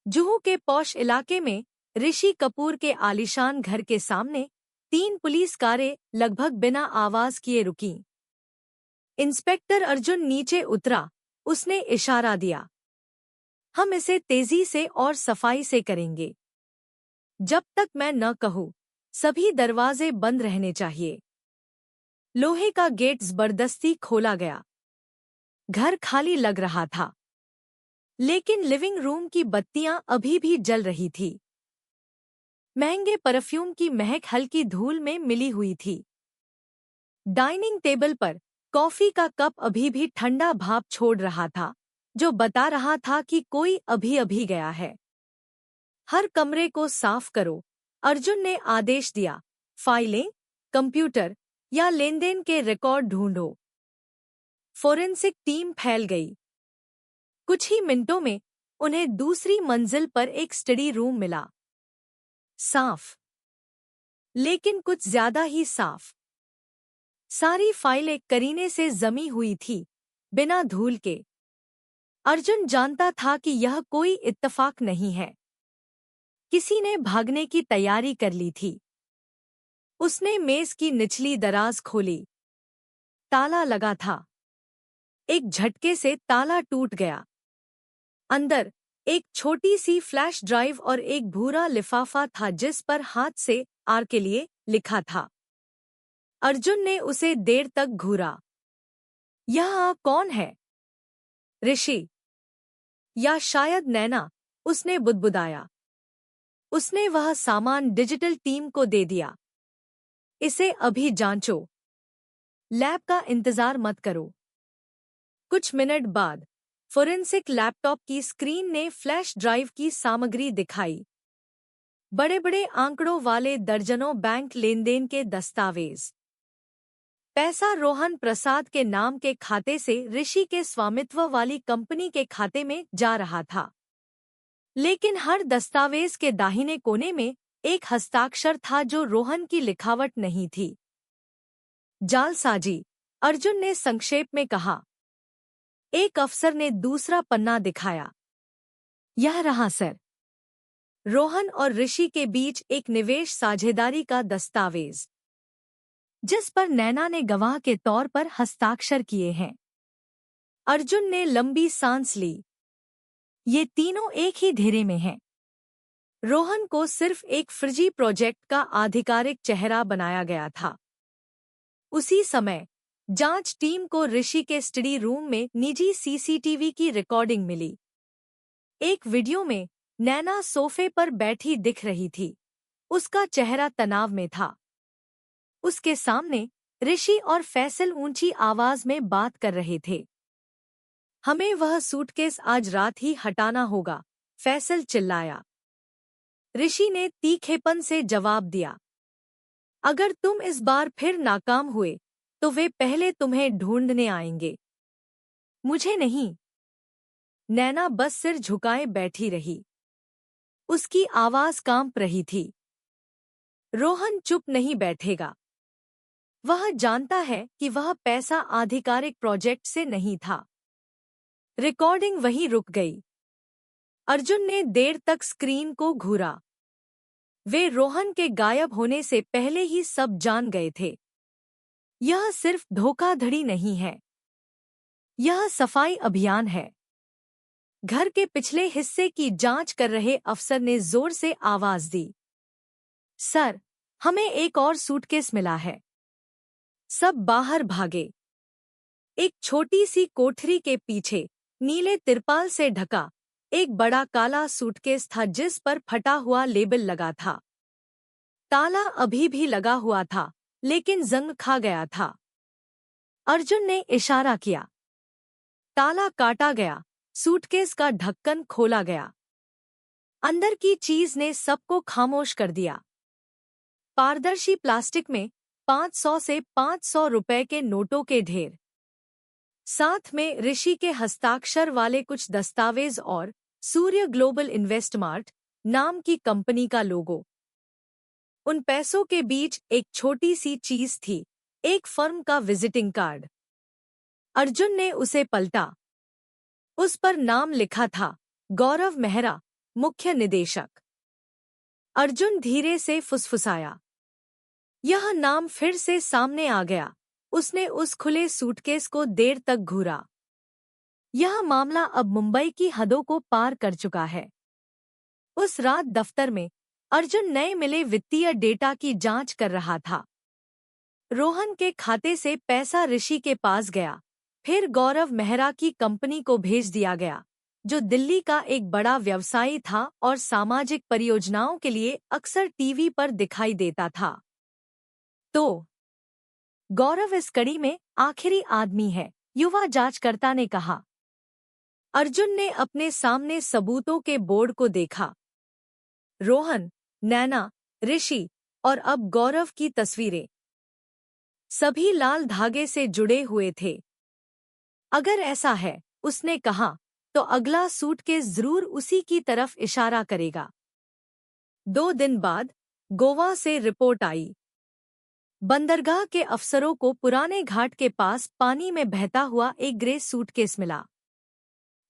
S1: जुहू के पॉश इलाके में ऋषि कपूर के आलीशान घर के सामने 3 पुलिस कारें लगभग बिना आवाज किए रुकीं। इंस्पेक्टर अर्जुन नीचे उतरा। उसने इशारा दिया, हम इसे तेजी से और सफाई से करेंगे। जब तक मैं न कहूं, सभी दरवाजे बंद रहने चाहिए। लोहे का गेट जबरदस्ती खोला गया। घर खाली लग रहा था, लेकिन लिविंग रूम की बत्तियां अभी भी जल रही थी। महंगे परफ्यूम की महक हल्की धूल में मिली हुई थी। डाइनिंग टेबल पर कॉफी का कप अभी भी ठंडा भाप छोड़ रहा था, जो बता रहा था कि कोई अभी-अभी गया है। हर कमरे को साफ करो, अर्जुन ने आदेश दिया। फाइलें, कंप्यूटर या लेनदेन के रिकॉर्ड ढूंढो। फोरेंसिक टीम फैल गई। कुछ ही मिनटों में उन्हें दूसरी मंजिल पर एक स्टडी रूम मिला। साफ, लेकिन कुछ ज्यादा ही साफ। सारी फाइलें करीने से जमी हुई थी, बिना धूल के। अर्जुन जानता था कि यह कोई इत्तेफाक नहीं है। किसी ने भागने की तैयारी कर ली थी। उसने मेज की निचली दराज खोली। ताला लगा था। एक झटके से ताला टूट गया। अंदर एक छोटी सी फ्लैश ड्राइव और एक भूरा लिफाफा था, जिस पर हाथ से आर के लिए लिखा था। अर्जुन ने उसे देर तक घूरा। यह कौन है? ऋषि या शायद नैना, उसने बुदबुदाया। उसने वह सामान डिजिटल टीम को दे दिया। इसे अभी जांचो। लैब का इंतजार मत करो। कुछ मिनट बाद फोरेंसिक लैपटॉप की स्क्रीन ने फ्लैश ड्राइव की सामग्री दिखाई। बड़े-बड़े आंकड़ों वाले दर्जनों बैंक लेनदेन के दस्तावेज। पैसा रोहन प्रसाद के नाम के खाते से ऋषि के स्वामित्व वाली कंपनी के खाते में जा रहा था। लेकिन हर दस्तावेज के दाहिने कोने में एक हस्ताक्षर था जो रोहन की लिखावट नहीं थी। जालसाजी, अर्जुन ने संक्षेप में कहा। एक अफसर ने दूसरा पन्ना दिखाया। यह रहा सर। रोहन और ऋषि के बीच एक निवेश साझेदारी का दस्तावेज, जिस पर नैना ने गवाह के तौर पर हस्ताक्षर किए हैं। अर्जुन ने लंबी सांस ली। ये तीनों एक ही घेरे में हैं। रोहन को सिर्फ एक फर्जी प्रोजेक्ट का आधिकारिक चेहरा बनाया गया था। उसी समय जांच टीम को ऋषि के स्टडी रूम में निजी सीसीटीवी की रिकॉर्डिंग मिली। एक वीडियो में नैना सोफे पर बैठी दिख रही थी। उसका चेहरा तनाव में था। उसके सामने ऋषि और फैसल ऊंची आवाज में बात कर रहे थे। हमें वह सूटकेस आज रात ही हटाना होगा, फैसल चिल्लाया। ऋषि ने तीखेपन से जवाब दिया। अगर तुम इस बार फिर नाकाम हुए तो वे पहले तुम्हें ढूंढने आएंगे, मुझे नहीं। नैना बस सिर झुकाए बैठी रही। उसकी आवाज कांप रही थी। रोहन चुप नहीं बैठेगा। वह जानता है कि वह पैसा आधिकारिक प्रोजेक्ट से नहीं था। रिकॉर्डिंग वहीं रुक गई। अर्जुन ने देर तक स्क्रीन को घूरा। वे रोहन के गायब होने से पहले ही सब जान गए थे। यह सिर्फ धोखाधड़ी नहीं है, यह सफाई अभियान है। घर के पिछले हिस्से की जांच कर रहे अफसर ने जोर से आवाज दी। सर, हमें एक और सूटकेस मिला है। सब बाहर भागे। एक छोटी सी कोठरी के पीछे नीले तिरपाल से ढका एक बड़ा काला सूटकेस था जिस पर फटा हुआ लेबल लगा था। ताला अभी भी लगा हुआ था, लेकिन जंग खा गया था। अर्जुन ने इशारा किया। ताला काटा गया, सूटकेस का ढक्कन खोला गया। अंदर की चीज ने सबको खामोश कर दिया। पारदर्शी प्लास्टिक में 500 से 500 रुपए के नोटों के ढेर, साथ में ऋषि के हस्ताक्षर वाले कुछ दस्तावेज और सूर्य ग्लोबल इन्वेस्टमार्ट नाम की कंपनी का लोगो। उन पैसों के बीच एक छोटी सी चीज थी, एक फर्म का विजिटिंग कार्ड। अर्जुन ने उसे पलटा। उस पर नाम लिखा था, गौरव मेहरा, मुख्य निदेशक। अर्जुन धीरे से फुसफुसाया। यह नाम फिर से सामने आ गया। उसने उस खुले सूटकेस को देर तक घूरा। यह मामला अब मुंबई की हदों को पार कर चुका है। उस रात दफ्तर में अर्जुन नए मिले वित्तीय डेटा की जांच कर रहा था। रोहन के खाते से पैसा ऋषि के पास गया, फिर गौरव मेहरा की कंपनी को भेज दिया गया, जो दिल्ली का एक बड़ा व्यवसायी था और सामाजिक परियोजनाओं के लिए अक्सर टीवी पर दिखाई देता था। तो गौरव इस कड़ी में आखिरी आदमी है, युवा जांचकर्ता ने कहा। अर्जुन ने अपने सामने सबूतों के बोर्ड को देखा। रोहन, नैना, ऋषि और अब गौरव की तस्वीरें, सभी लाल धागे से जुड़े हुए थे। अगर ऐसा है, उसने कहा, तो अगला सूटकेस जरूर उसी की तरफ इशारा करेगा। 2 दिन बाद गोवा से रिपोर्ट आई। बंदरगाह के अफसरों को पुराने घाट के पास पानी में बहता हुआ एक ग्रे सूटकेस मिला।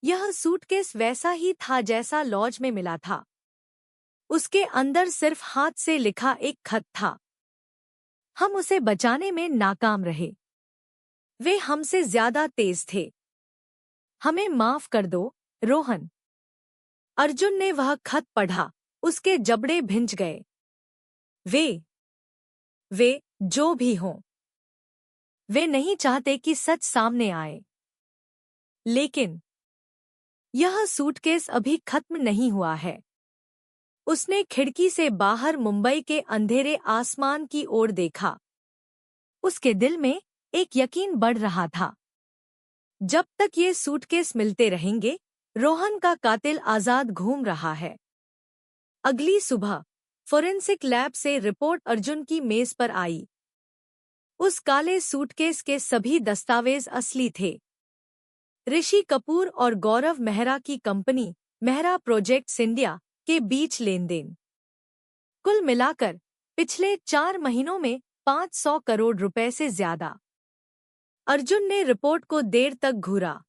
S1: यह सूटकेस वैसा ही था जैसा लॉज में मिला था। उसके अंदर सिर्फ हाथ से लिखा एक खत था। हम उसे बचाने में नाकाम रहे। वे हमसे ज्यादा तेज थे। हमें माफ कर दो, रोहन। अर्जुन ने वह खत पढ़ा। उसके जबड़े भिंच गए। वे जो भी हों, वे नहीं चाहते कि सच सामने आए। लेकिन यह सूटकेस अभी खत्म नहीं हुआ है। उसने खिड़की से बाहर मुंबई के अंधेरे आसमान की ओर देखा। उसके दिल में एक यकीन बढ़ रहा था। जब तक ये सूटकेस मिलते रहेंगे, रोहन का कातिल आजाद घूम रहा है। अगली सुबह फोरेंसिक लैब से रिपोर्ट अर्जुन की मेज पर आई। उस काले सूटकेस के सभी दस्तावेज असली थे। ऋषि कपूर और गौरव मेहरा की कंपनी मेहरा प्रोजेक्ट्स इंडिया के बीच लेनदेन। कुल मिलाकर पिछले 4 महीनों में 500 करोड़ रुपए से ज्यादा। अर्जुन ने रिपोर्ट को देर तक घूरा।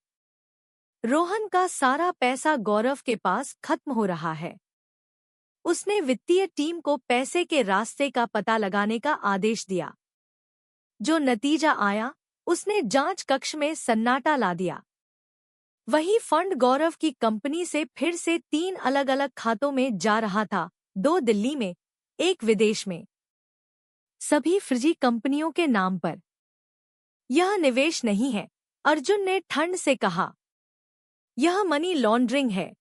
S1: रोहन का सारा पैसा गौरव के पास खत्म हो रहा है। उसने वित्तीय टीम को पैसे के रास्ते का पता लगाने का आदेश दिया। जो नतीजा आया, उसने जांच कक्ष में सन्नाटा ला दिया। वही फंड गौरव की कंपनी से फिर से 3 अलग-अलग खातों में जा रहा था, 2 दिल्ली में, 1 विदेश में। सभी फर्जी कंपनियों के नाम पर। यह निवेश नहीं है, अर्जुन ने ठंड से कहा। यह मनी लॉन्ड्रिंग है।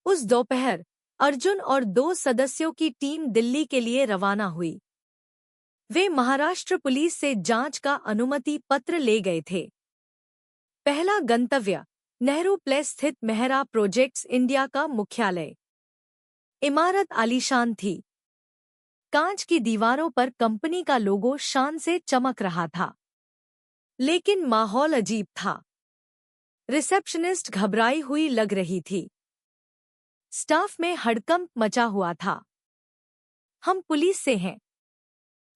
S1: उस दोपहर अर्जुन और 2 सदस्यों की टीम दिल्ली के लिए रवाना हुई। वे महाराष्ट्र पुलिस से जांच का अनुमति पत्र ले गए थे। पहला गंतव्य नेहरू प्लेस स्थित मेहरा प्रोजेक्ट्स इंडिया का मुख्यालय। इमारत आलीशान थी। कांच की दीवारों पर कंपनी का लोगो शान से चमक रहा था। लेकिन माहौल अजीब था। रिसेप्शनिस्ट घबराई हुई लग रही थी। स्टाफ में हड़कंप मचा हुआ था। हम पुलिस से हैं।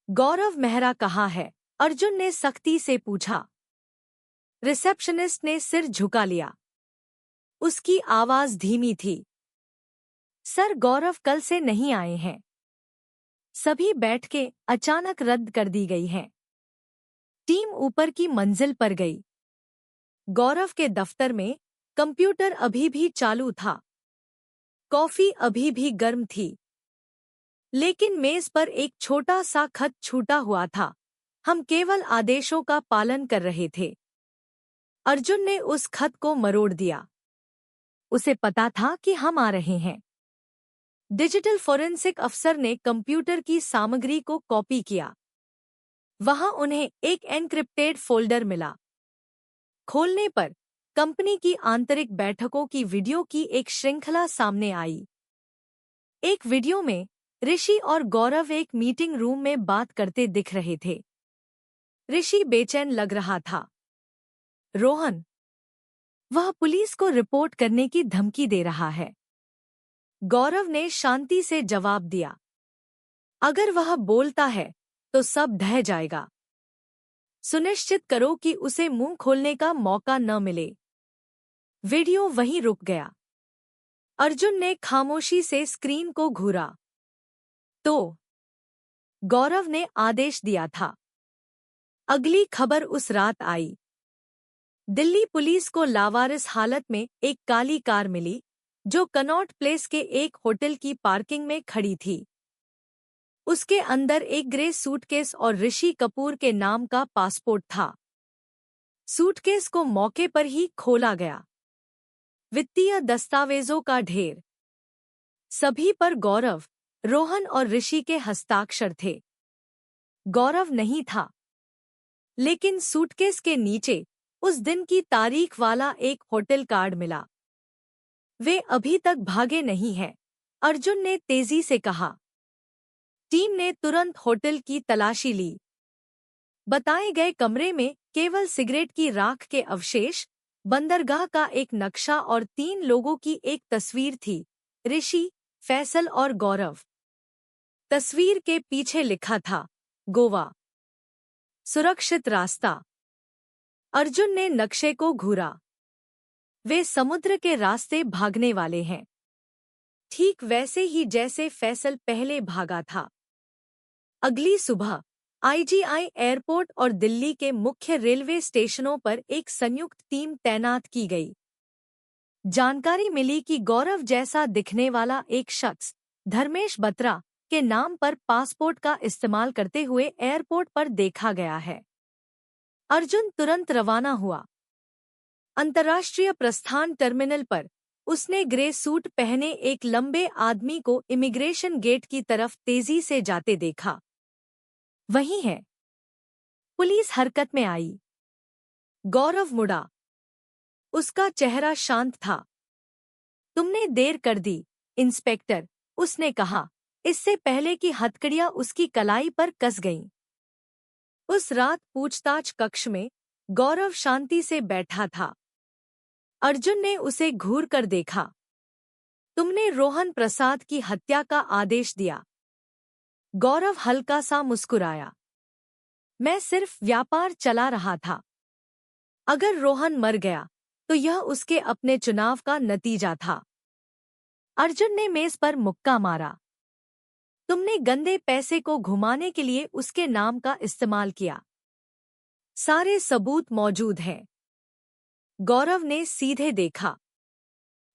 S1: गौरव मेहरा कहाँ है? अर्जुन ने सख्ती से पूछा। रिसेप्शनिस्ट ने सिर झुका लिया। उसकी आवाज धीमी थी। सर, गौरव कल से नहीं आए हैं। सभी बैठकें अचानक रद्द कर दी गई हैं। टीम ऊपर की मंजिल पर गई। गौरव के दफ्तर में कंप्यूटर अभी भी चालू था। कॉफी अभी भी गर्म थी। लेकिन मेज पर एक छोटा सा खत छूटा हुआ था। हम केवल आदेशों का पालन कर रहे थे। अर्जुन ने उस खत को मरोड़ दिया। उसे पता था कि हम आ रहे हैं। डिजिटल फोरेंसिक अफसर ने कंप्यूटर की सामग्री को कॉपी किया। वहां उन्हें एक एन्क्रिप्टेड फोल्डर मिला। खोलने पर कंपनी की आंतरिक बैठकों की वीडियो की एक श्रृंखला सामने आई। एक वीडियो में ऋषि और गौरव एक मीटिंग रूम में बात करते दिख रहे थे। ऋषि बेचैन लग रहा था। रोहन, वह पुलिस को रिपोर्ट करने की धमकी दे रहा है। गौरव ने शांति से जवाब दिया। अगर वह बोलता है तो सब ढह जाएगा। सुनिश्चित करो कि उसे मुंह खोलने का मौका न मिले। वीडियो वहीं रुक गया। अर्जुन ने खामोशी से स्क्रीन को घूरा। तो गौरव ने आदेश दिया था। अगली खबर उस रात आई। दिल्ली पुलिस को लावारिस हालत में एक काली कार मिली, जो कनॉट प्लेस के एक होटल की पार्किंग में खड़ी थी। उसके अंदर एक ग्रे सूटकेस और ऋषि कपूर के नाम का पासपोर्ट था। सूटकेस को मौके पर ही खोला गया। वित्तीय दस्तावेजों का ढेर। सभी पर गौरव, रोहन और ऋषि के हस्ताक्षर थे। गौरव नहीं था। लेकिन सूटकेस के नीचे उस दिन की तारीख वाला एक होटल कार्ड मिला। वे अभी तक भागे नहीं हैं, अर्जुन ने तेजी से कहा। टीम ने तुरंत होटल की तलाशी ली। बताए गए कमरे में केवल सिगरेट की राख के अवशेष, बंदरगाह का एक नक्शा और 3 लोगों की एक तस्वीर थी, ऋषि, फैसल और गौरव। तस्वीर के पीछे लिखा था, गोवा, सुरक्षित रास्ता। अर्जुन ने नक्शे को घूरा। वे समुद्र के रास्ते भागने वाले हैं, ठीक वैसे ही जैसे फैसल पहले भागा था। अगली सुबह आईजीआई एयरपोर्ट और दिल्ली के मुख्य रेलवे स्टेशनों पर एक संयुक्त टीम तैनात की गई। जानकारी मिली कि गौरव जैसा दिखने वाला एक शख्स धर्मेश बत्रा के नाम पर पासपोर्ट का इस्तेमाल करते हुए एयरपोर्ट पर देखा गया है। अर्जुन तुरंत रवाना हुआ। अंतर्राष्ट्रीय प्रस्थान टर्मिनल पर उसने ग्रे सूट पहने एक लंबे आदमी को इमिग्रेशन गेट की तरफ तेजी से जाते देखा। वही है। पुलिस हरकत में आई। गौरव मुड़ा। उसका चेहरा शांत था। तुमने देर कर दी, इंस्पेक्टर, उसने कहा, इससे पहले कि हथकड़ियां उसकी कलाई पर कस गईं। उस रात पूछताछ कक्ष में गौरव शांति से बैठा था। अर्जुन ने उसे घूर कर देखा। तुमने रोहन प्रसाद की हत्या का आदेश दिया। गौरव हल्का सा मुस्कुराया। मैं सिर्फ व्यापार चला रहा था। अगर रोहन मर गया तो यह उसके अपने चुनाव का नतीजा था। अर्जुन ने मेज पर मुक्का मारा। तुमने गंदे पैसे को घुमाने के लिए उसके नाम का इस्तेमाल किया। सारे सबूत मौजूद हैं। गौरव ने सीधे देखा।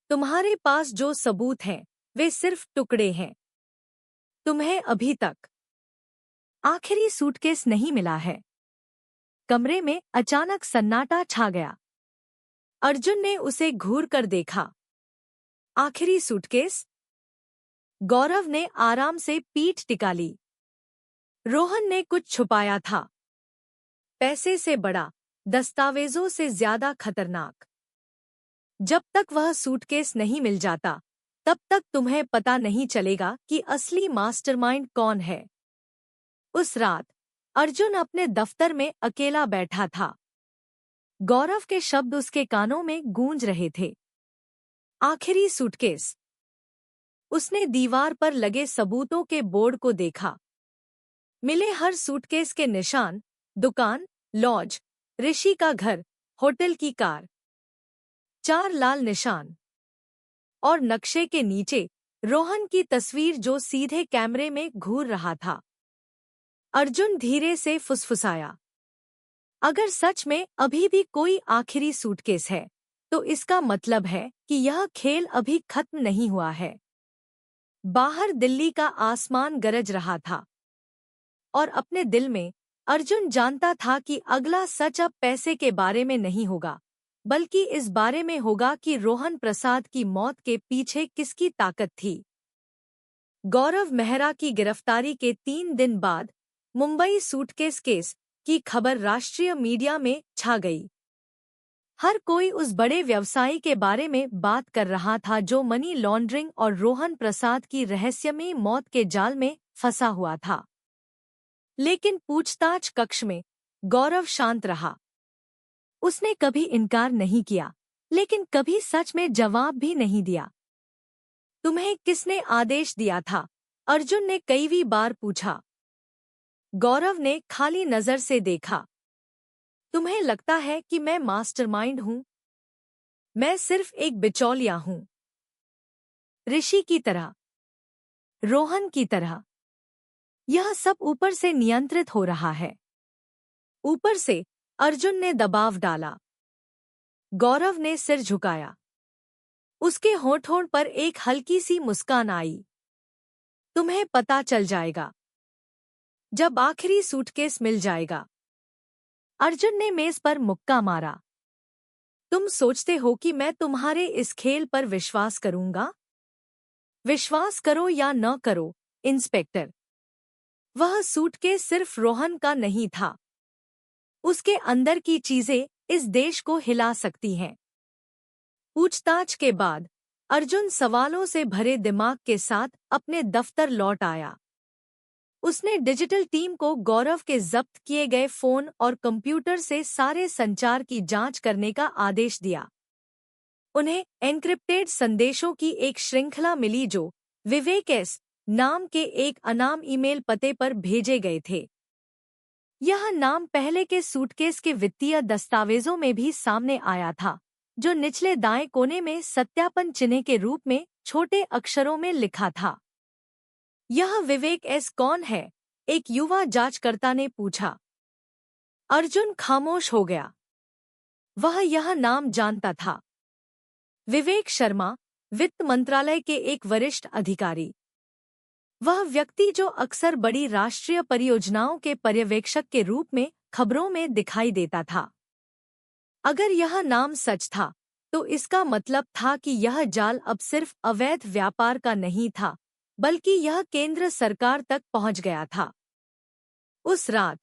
S1: तुम्हारे पास जो सबूत हैं वे सिर्फ टुकड़े हैं। तुम्हें अभी तक आखिरी सूटकेस नहीं मिला है। कमरे में अचानक सन्नाटा छा गया। अर्जुन ने उसे घूर कर देखा। आखिरी सूटकेस? गौरव ने आराम से पीठ टिका ली। रोहन ने कुछ छुपाया था। पैसे से बड़ा, दस्तावेजों से ज्यादा खतरनाक। जब तक वह सूटकेस नहीं मिल जाता तब तक तुम्हें पता नहीं चलेगा कि असली मास्टरमाइंड कौन है। उस रात अर्जुन अपने दफ्तर में अकेला बैठा था। गौरव के शब्द उसके कानों में गूंज रहे थे। आखिरी सूटकेस। उसने दीवार पर लगे सबूतों के बोर्ड को देखा। मिले हर सूटकेस के निशान, दुकान, लॉज, ऋषि का घर, होटल की कार। 4 लाल निशान। और नक्शे के नीचे रोहन की तस्वीर जो सीधे कैमरे में घूर रहा था। अर्जुन धीरे से फुसफुसाया। अगर सच में अभी भी कोई आखिरी सूटकेस है तो इसका मतलब है कि यह खेल अभी खत्म नहीं हुआ है। बाहर दिल्ली का आसमान गरज रहा था और अपने दिल में अर्जुन जानता था कि अगला सच अब पैसे के बारे में नहीं होगा, बल्कि इस बारे में होगा कि रोहन प्रसाद की मौत के पीछे किसकी ताकत थी। गौरव मेहरा की गिरफ्तारी के 3 दिन बाद मुंबई सूटकेस केस की खबर राष्ट्रीय मीडिया में छा गई। हर कोई उस बड़े व्यवसायी के बारे में बात कर रहा था जो मनी लॉन्ड्रिंग और रोहन प्रसाद की रहस्यमयी मौत के जाल में फंसा हुआ था। लेकिन पूछताछ कक्ष में गौरव शांत रहा। उसने कभी इनकार नहीं किया, लेकिन कभी सच में जवाब भी नहीं दिया। तुम्हें किसने आदेश दिया था? अर्जुन ने कई बार पूछा। गौरव ने खाली नजर से देखा। तुम्हें लगता है कि मैं मास्टरमाइंड हूं? मैं सिर्फ एक बिचौलिया हूं। ऋषि की तरह, रोहन की तरह। यह सब ऊपर से नियंत्रित हो रहा है। ऊपर से, अर्जुन ने दबाव डाला। गौरव ने सिर झुकाया। उसके होठों पर एक हल्की सी मुस्कान आई। तुम्हें पता चल जाएगा जब आखिरी सूटकेस मिल जाएगा। अर्जुन ने मेज पर मुक्का मारा। तुम सोचते हो कि मैं तुम्हारे इस खेल पर विश्वास करूंगा? विश्वास करो या न करो, इंस्पेक्टर, वह सूटकेस सिर्फ रोहन का नहीं था। उसके अंदर की चीजें इस देश को हिला सकती हैं। पूछताछ के बाद अर्जुन सवालों से भरे दिमाग के साथ अपने दफ्तर लौट आया। उसने डिजिटल टीम को गौरव के जब्त किए गए फोन और कंप्यूटर से सारे संचार की जांच करने का आदेश दिया। उन्हें एन्क्रिप्टेड संदेशों की एक श्रृंखला मिली जो विवेक एस नाम के एक अनाम ईमेल पते पर भेजे गए थे। यह नाम पहले के सूटकेस के वित्तीय दस्तावेजों में भी सामने आया था, जो निचले दाएं कोने में सत्यापन चिन्ह के रूप में छोटे अक्षरों में लिखा था। यह विवेक एस कौन है? एक युवा जांचकर्ता ने पूछा। अर्जुन खामोश हो गया। वह यह नाम जानता था। विवेक शर्मा, वित्त मंत्रालय के एक वरिष्ठ अधिकारी। वह व्यक्ति जो अक्सर बड़ी राष्ट्रीय परियोजनाओं के पर्यवेक्षक के रूप में खबरों में दिखाई देता था। अगर यह नाम सच था तो इसका मतलब था कि यह जाल अब सिर्फ अवैध व्यापार का नहीं था, बल्कि यह केंद्र सरकार तक पहुंच गया था। उस रात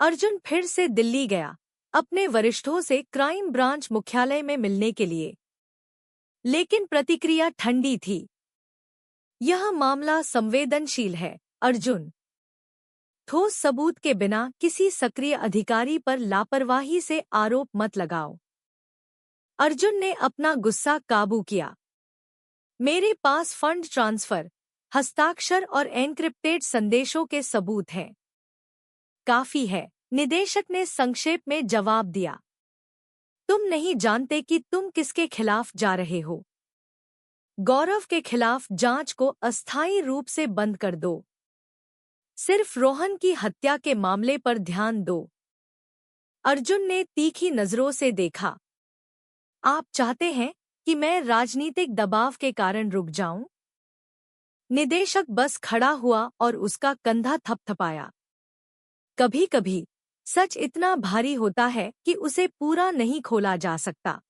S1: अर्जुन फिर से दिल्ली गया, अपने वरिष्ठों से क्राइम ब्रांच मुख्यालय में मिलने के लिए। लेकिन प्रतिक्रिया ठंडी थी। यह मामला संवेदनशील है, अर्जुन। ठोस सबूत के बिना किसी सक्रिय अधिकारी पर लापरवाही से आरोप मत लगाओ। अर्जुन ने अपना गुस्सा काबू किया। मेरे पास फंड ट्रांसफर, हस्ताक्षर और एन्क्रिप्टेड संदेशों के सबूत हैं। काफी है, निदेशक ने संक्षेप में जवाब दिया। तुम नहीं जानते कि तुम किसके खिलाफ जा रहे हो। गौरव के खिलाफ जांच को अस्थायी रूप से बंद कर दो। सिर्फ रोहन की हत्या के मामले पर ध्यान दो। अर्जुन ने तीखी नजरों से देखा। आप चाहते हैं कि मैं राजनीतिक दबाव के कारण रुक जाऊं? निदेशक बस खड़ा हुआ और उसका कंधा थपथपाया। कभी-कभी सच इतना भारी होता है कि उसे पूरा नहीं खोला जा सकता।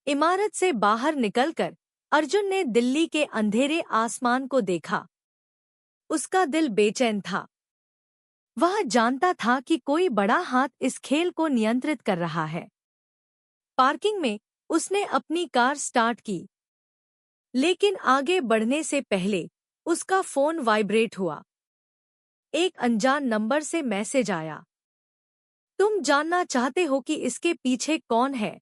S1: इमारत से बाहर निकलकर अर्जुन ने दिल्ली के अंधेरे आसमान को देखा। उसका दिल बेचैन था। वह जानता था कि कोई बड़ा हाथ इस खेल को नियंत्रित कर रहा है। पार्किंग में उसने अपनी कार स्टार्ट की, लेकिन आगे बढ़ने से पहले उसका फोन वाइब्रेट हुआ। एक अनजान नंबर से मैसेज आया। तुम जानना चाहते हो कि इसके पीछे कौन है?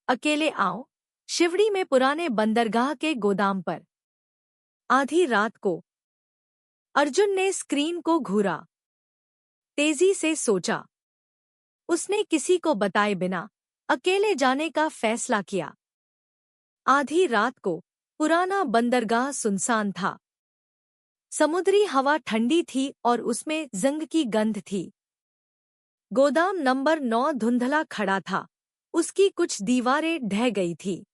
S1: अकेले आओ, शिवड़ी में पुराने बंदरगाह के गोदाम पर। आधी रात को। अर्जुन ने स्क्रीन को घूरा। तेजी से सोचा। उसने किसी को बताए बिना अकेले जाने का फैसला किया। आधी रात को पुराना बंदरगाह सुनसान था। समुद्री हवा ठंडी थी और उसमें जंग की गंध थी। गोदाम नंबर 9 धुंधला खड़ा था। उसकी कुछ दीवारें ढह गई थी।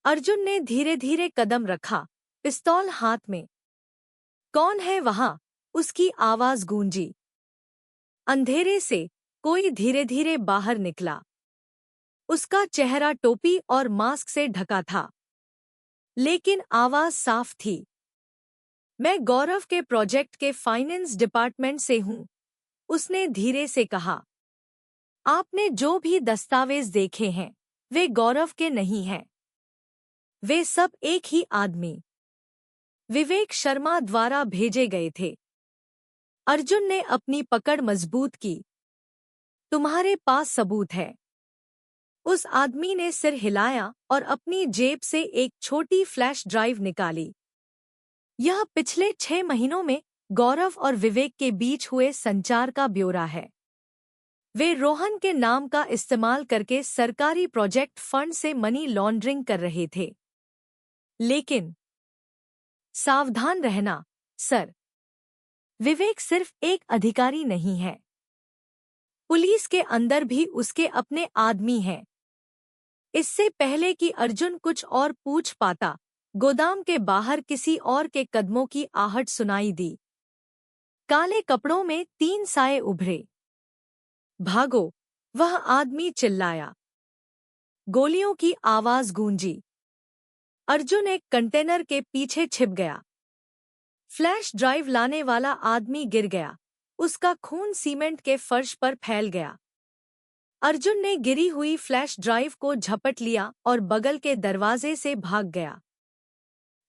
S1: अर्जुन ने धीरे-धीरे कदम रखा, पिस्तौल हाथ में। कौन है वहां? उसकी आवाज गूंजी। अंधेरे से कोई धीरे-धीरे बाहर निकला। उसका चेहरा टोपी और मास्क से ढका था, लेकिन आवाज साफ थी। मैं गौरव के प्रोजेक्ट के फाइनेंस डिपार्टमेंट से हूं, उसने धीरे से कहा। आपने जो भी दस्तावेज देखे हैं, वे गौरव के नहीं हैं। वे सब एक ही आदमी, विवेक शर्मा द्वारा भेजे गए थे। अर्जुन ने अपनी पकड़ मजबूत की। तुम्हारे पास सबूत है? उस आदमी ने सिर हिलाया और अपनी जेब से एक छोटी फ्लैश ड्राइव निकाली। यह पिछले 6 महीनों में गौरव और विवेक के बीच हुए संचार का ब्यौरा है। वे रोहन के नाम का इस्तेमाल करके सरकारी प्रोजेक्ट फंड से मनी लॉन्ड्रिंग कर रहे थे। लेकिन सावधान रहना, सर। विवेक सिर्फ एक अधिकारी नहीं है। पुलिस के अंदर भी उसके अपने आदमी हैं। इससे पहले कि अर्जुन कुछ और पूछ पाता, गोदाम के बाहर किसी और के कदमों की आहट सुनाई दी। काले कपड़ों में 3 साए उभरे। भागो! वह आदमी चिल्लाया। गोलियों की आवाज गूंजी। अर्जुन एक कंटेनर के पीछे छिप गया। फ्लैश ड्राइव लाने वाला आदमी गिर गया। उसका खून सीमेंट के फर्श पर फैल गया। अर्जुन ने गिरी हुई फ्लैश ड्राइव को झपट लिया और बगल के दरवाजे से भाग गया।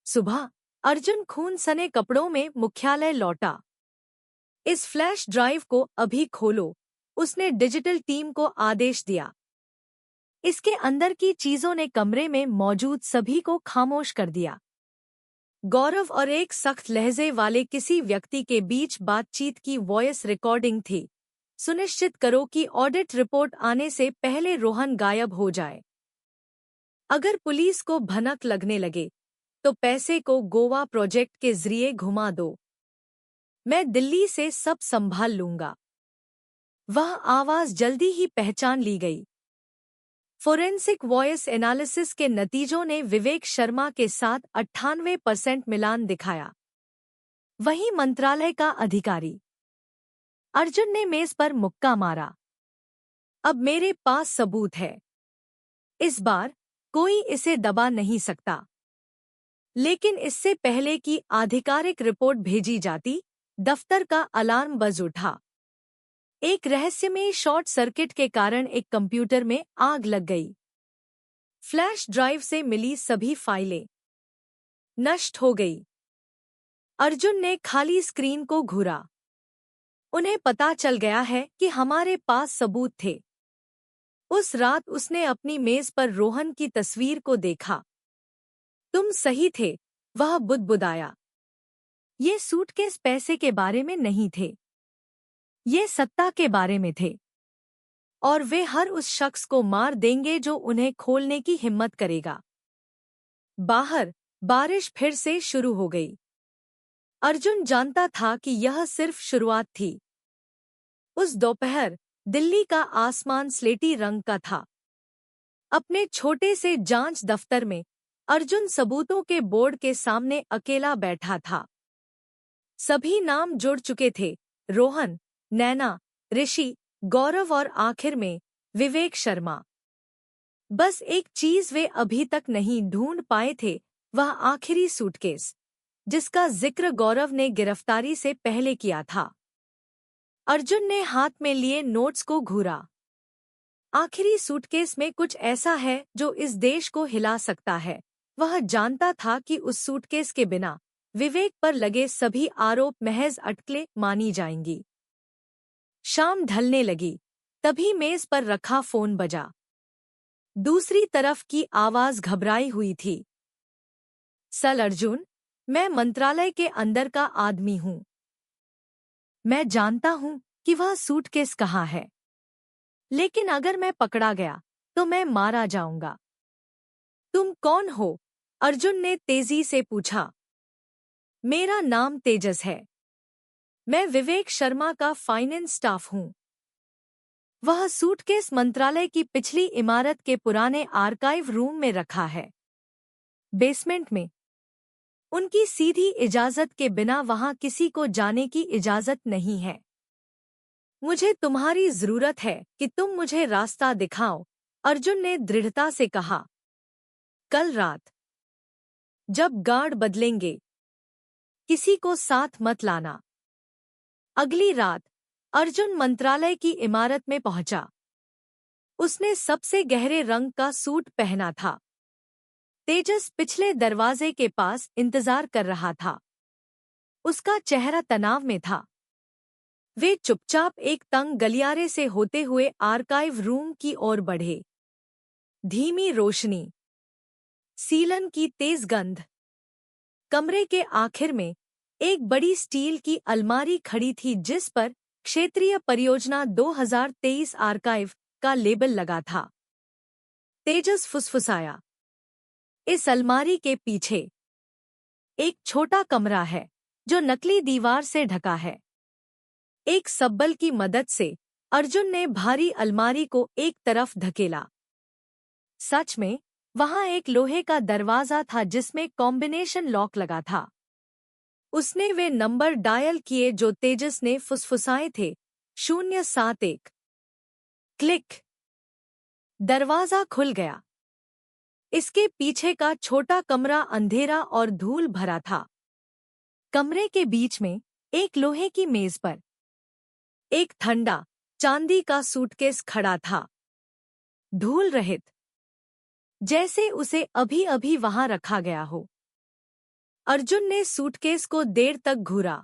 S1: सुबह अर्जुन खून सने कपड़ों में मुख्यालय लौटा। इस फ्लैश ड्राइव को अभी खोलो, उसने डिजिटल टीम को आदेश दिया। इसके अंदर की चीजों ने कमरे में मौजूद सभी को खामोश कर दिया। गौरव और एक सख्त लहजे वाले किसी व्यक्ति के बीच बातचीत की वॉइस रिकॉर्डिंग थी। सुनिश्चित करो कि ऑडिट रिपोर्ट आने से पहले रोहन गायब हो जाए। अगर पुलिस को भनक लगने लगे, तो पैसे को गोवा प्रोजेक्ट के जरिए घुमा दो। मैं दिल्ली से सब संभाल लूंगा। वह आवाज जल्दी ही पहचान ली गई। फोरेंसिक वॉइस एनालिसिस के नतीजों ने विवेक शर्मा के साथ 98% मिलान दिखाया। वही मंत्रालय का अधिकारी। अर्जुन ने मेज पर मुक्का मारा। अब मेरे पास सबूत है। इस बार कोई इसे दबा नहीं सकता। लेकिन इससे पहले कि आधिकारिक रिपोर्ट भेजी जाती, दफ्तर का अलार्म बज उठा। एक रहस्यमयी शॉर्ट सर्किट के कारण एक कंप्यूटर में आग लग गई। फ्लैश ड्राइव से मिली सभी फाइलें नष्ट हो गई। अर्जुन ने खाली स्क्रीन को घूरा। उन्हें पता चल गया है कि हमारे पास सबूत थे। उस रात उसने अपनी मेज पर रोहन की तस्वीर को देखा। तुम सही थे, वह बुदबुदाया। ये सूटकेस पैसे के बारे में नहीं थे, ये सत्ता के बारे में थे। और वे हर उस शख्स को मार देंगे जो उन्हें खोलने की हिम्मत करेगा। बाहर बारिश फिर से शुरू हो गई। अर्जुन जानता था कि यह सिर्फ शुरुआत थी। उस दोपहर दिल्ली का आसमान स्लेटी रंग का था। अपने छोटे से जांच दफ्तर में अर्जुन सबूतों के बोर्ड के सामने अकेला बैठा था। सभी नाम जुड़ चुके थे, रोहन, नैना, ऋषि, गौरव और आखिर में विवेक शर्मा। बस एक चीज वे अभी तक नहीं ढूंढ पाए थे, वह आखिरी सूटकेस जिसका जिक्र गौरव ने गिरफ्तारी से पहले किया था। अर्जुन ने हाथ में लिए नोट्स को घूरा। आखिरी सूटकेस में कुछ ऐसा है जो इस देश को हिला सकता है। वह जानता था कि उस सूटकेस के बिना विवेक पर लगे सभी आरोप महज अटकलें मानी जाएंगी। शाम ढलने लगी, तभी मेज पर रखा फोन बजा। दूसरी तरफ की आवाज घबराई हुई थी। सर अर्जुन, मैं मंत्रालय के अंदर का आदमी हूँ। मैं जानता हूँ कि वह सूटकेस कहाँ है, लेकिन अगर मैं पकड़ा गया तो मैं मारा जाऊंगा। तुम कौन हो? अर्जुन ने तेजी से पूछा। मेरा नाम तेजस है। मैं विवेक शर्मा का फाइनेंस स्टाफ हूँ। वह सूटकेस मंत्रालय की पिछली इमारत के पुराने आर्काइव रूम में रखा है, बेसमेंट में। उनकी सीधी इजाजत के बिना वहां किसी को जाने की इजाजत नहीं है। मुझे तुम्हारी जरूरत है कि तुम मुझे रास्ता दिखाओ, अर्जुन ने दृढ़ता से कहा। कल रात जब गार्ड बदलेंगे, किसी को साथ मत लाना। अगली रात अर्जुन मंत्रालय की इमारत में पहुंचा। उसने सबसे गहरे रंग का सूट पहना था। तेजस पिछले दरवाजे के पास इंतजार कर रहा था। उसका चेहरा तनाव में था। वे चुपचाप एक तंग गलियारे से होते हुए आर्काइव रूम की ओर बढ़े। धीमी रोशनी, सीलन की तेज गंध। कमरे के आखिर में एक बड़ी स्टील की अलमारी खड़ी थी जिस पर क्षेत्रीय परियोजना 2023 आर्काइव का लेबल लगा था। तेजस फुसफुसाया। इस अलमारी के पीछे एक छोटा कमरा है जो नकली दीवार से ढका है। एक सब्बल की मदद से अर्जुन ने भारी अलमारी को एक तरफ धकेला। सच में वहां एक लोहे का दरवाजा था जिसमें कॉम्बिनेशन लॉक लगा था। उसने वे नंबर डायल किए जो तेजस ने फुसफुसाए थे, 071। क्लिक। दरवाजा खुल गया। इसके पीछे का छोटा कमरा अंधेरा और धूल भरा था। कमरे के बीच में एक लोहे की मेज पर एक ठंडा चांदी का सूटकेस खड़ा था, धूल रहित, जैसे उसे अभी अभी वहां रखा गया हो। अर्जुन ने सूटकेस को देर तक घूरा।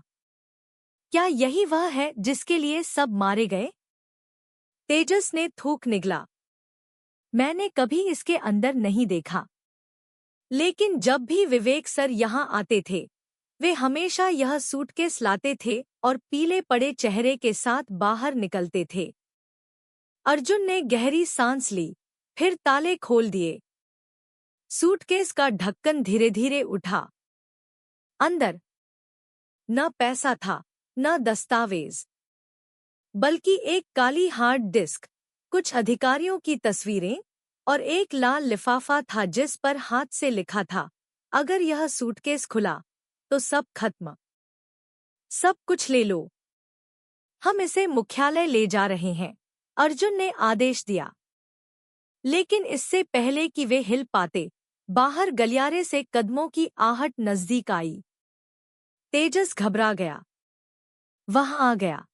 S1: क्या यही वह है जिसके लिए सब मारे गए? तेजस ने थूक निगला। मैंने कभी इसके अंदर नहीं देखा, लेकिन जब भी विवेक सर यहाँ आते थे वे हमेशा यह सूटकेस लाते थे और पीले पड़े चेहरे के साथ बाहर निकलते थे। अर्जुन ने गहरी सांस ली, फिर ताले खोल दिए। सूटकेस का ढक्कन धीरे धीरे उठा। अंदर न पैसा था, न दस्तावेज, बल्कि एक काली हार्ड डिस्क, कुछ अधिकारियों की तस्वीरें और एक लाल लिफाफा था जिस पर हाथ से लिखा था, अगर यह सूटकेस खुला तो सब खत्म। सब कुछ ले लो। हम इसे मुख्यालय ले जा रहे हैं, अर्जुन ने आदेश दिया। लेकिन इससे पहले कि वे हिल पाते, बाहर गलियारे से कदमों की आहट नजदीक आई। तेजस घबरा गया। वह आ गया।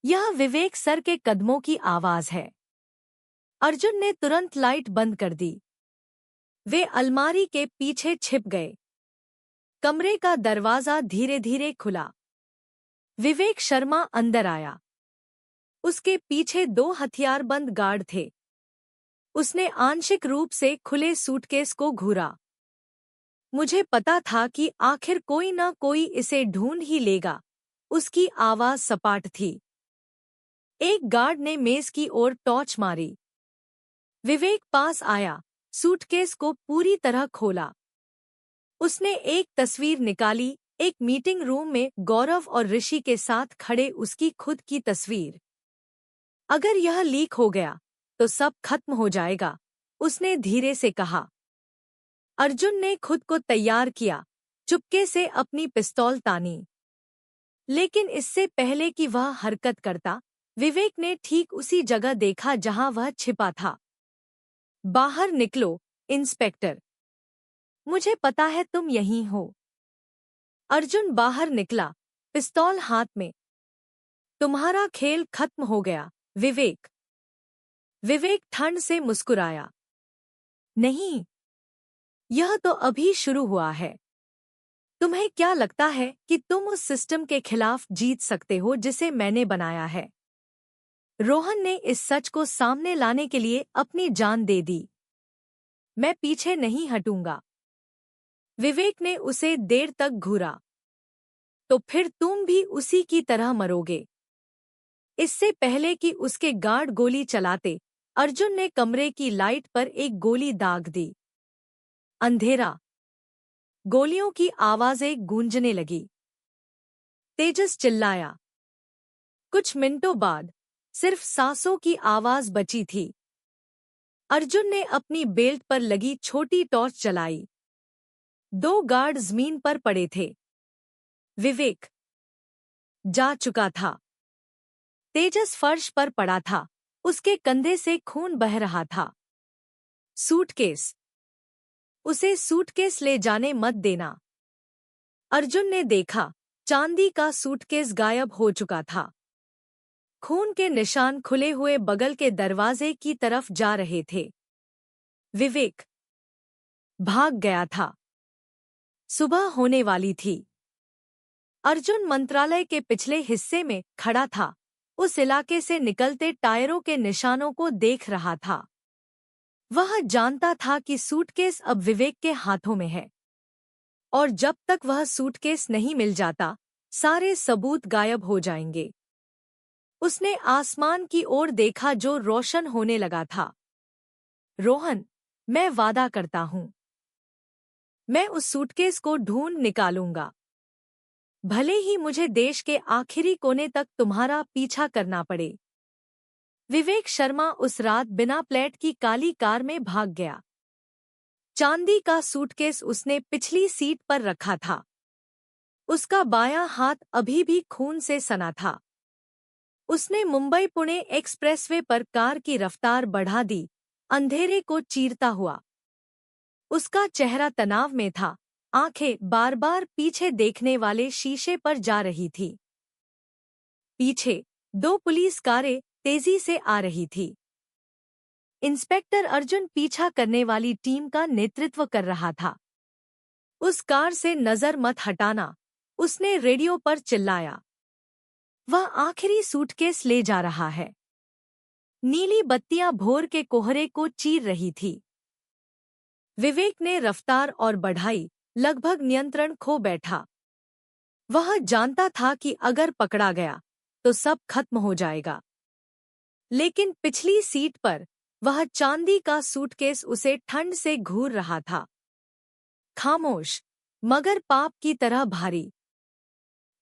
S1: यह विवेक सर के कदमों की आवाज है। अर्जुन ने तुरंत लाइट बंद कर दी। वे अलमारी के पीछे छिप गए। कमरे का दरवाजा धीरे धीरे खुला। विवेक शर्मा अंदर आया। उसके पीछे 2 हथियारबंद गार्ड थे। उसने आंशिक रूप से खुले सूटकेस को घूरा। मुझे पता था कि आखिर कोई ना कोई इसे ढूंढ ही लेगा। उसकी आवाज सपाट थी। एक गार्ड ने मेज की ओर टॉर्च मारी। विवेक पास आया, सूटकेस को पूरी तरह खोला। उसने एक तस्वीर निकाली, एक मीटिंग रूम में गौरव और ऋषि के साथ खड़े उसकी खुद की तस्वीर। अगर यह लीक हो गया तो सब खत्म हो जाएगा, उसने धीरे से कहा। अर्जुन ने खुद को तैयार किया, चुपके से अपनी पिस्तौल तानी। लेकिन इससे पहले कि वह हरकत करता, विवेक ने ठीक उसी जगह देखा जहां वह छिपा था। बाहर निकलो, इंस्पेक्टर। मुझे पता है तुम यहीं हो। अर्जुन बाहर निकला, पिस्तौल हाथ में। तुम्हारा खेल खत्म हो गया, विवेक। विवेक ठंड से मुस्कुराया। नहीं, यह तो अभी शुरू हुआ है। तुम्हें क्या लगता है कि तुम उस सिस्टम के खिलाफ जीत सकते हो जिसे मैंने बनाया है? रोहन ने इस सच को सामने लाने के लिए अपनी जान दे दी। मैं पीछे नहीं हटूंगा। विवेक ने उसे देर तक घूरा। तो फिर तुम भी उसी की तरह मरोगे। इससे पहले कि उसके गार्ड गोली चलाते, अर्जुन ने कमरे की लाइट पर एक गोली दाग दी। अंधेरा। गोलियों की आवाजें गूंजने लगी। तेजस चिल्लाया। कुछ मिनटों बाद सिर्फ सांसों की आवाज बची थी। अर्जुन ने अपनी बेल्ट पर लगी छोटी टॉर्च जलाई। 2 गार्ड जमीन पर पड़े थे। विवेक जा चुका था। तेजस फर्श पर पड़ा था, उसके कंधे से खून बह रहा था। सूटकेस। उसे सूटकेस ले जाने मत देना। अर्जुन ने देखा, चांदी का सूटकेस गायब हो चुका था। खून के निशान खुले हुए बगल के दरवाजे की तरफ जा रहे थे। विवेक भाग गया था। सुबह होने वाली थी। अर्जुन मंत्रालय के पिछले हिस्से में खड़ा था, उस इलाके से निकलते टायरों के निशानों को देख रहा था। वह जानता था कि सूटकेस अब विवेक के हाथों में है, और जब तक वह सूटकेस नहीं मिल जाता, सारे सबूत गायब हो जाएंगे। उसने आसमान की ओर देखा जो रोशन होने लगा था। रोहन, मैं वादा करता हूं, मैं उस सूटकेस को ढूंढ निकालूंगा। भले ही मुझे देश के आखिरी कोने तक तुम्हारा पीछा करना पड़े। विवेक शर्मा उस रात बिना प्लेट की काली कार में भाग गया। चांदी का सूटकेस उसने पिछली सीट पर रखा था। उसका बायां हाथ अभी भी खून से सना था। उसने मुंबई पुणे एक्सप्रेसवे पर कार की रफ्तार बढ़ा दी, अंधेरे को चीरता हुआ। उसका चेहरा तनाव में था, आंखें बार-बार पीछे देखने वाले शीशे पर जा रही थी। पीछे 2 पुलिस कारें तेजी से आ रही थी। इंस्पेक्टर अर्जुन पीछा करने वाली टीम का नेतृत्व कर रहा था। उस कार से नजर मत हटाना, उसने रेडियो पर चिल्लाया। वह आखिरी सूटकेस ले जा रहा है। नीली बत्तियां भोर के कोहरे को चीर रही थी। विवेक ने रफ्तार और बढ़ाई, लगभग नियंत्रण खो बैठा। वह जानता था कि अगर पकड़ा गया तो सब खत्म हो जाएगा। लेकिन पिछली सीट पर वह चांदी का सूटकेस उसे ठंड से घूर रहा था। खामोश, मगर पाप की तरह भारी।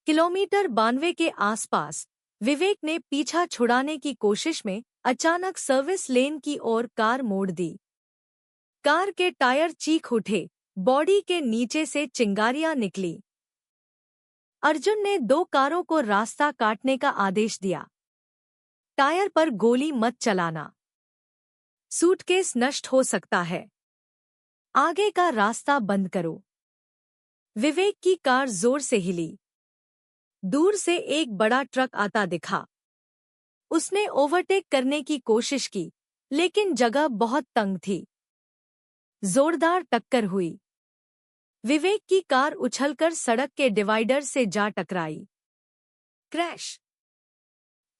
S1: किलोमीटर 92 के आसपास विवेक ने पीछा छुड़ाने की कोशिश में अचानक सर्विस लेन की ओर कार मोड़ दी। कार के टायर चीख उठे, बॉडी के नीचे से चिंगारियां निकली। अर्जुन ने 2 कारों को रास्ता काटने का आदेश दिया। टायर पर गोली मत चलाना। सूटकेस नष्ट हो सकता है। आगे का रास्ता बंद करो। विवेक की कार जोर से हिली। दूर से एक बड़ा ट्रक आता दिखा। उसने ओवरटेक करने की कोशिश की, लेकिन जगह बहुत तंग थी। जोरदार टक्कर हुई। विवेक की कार उछलकर सड़क के डिवाइडर से जा टकराई। क्रैश।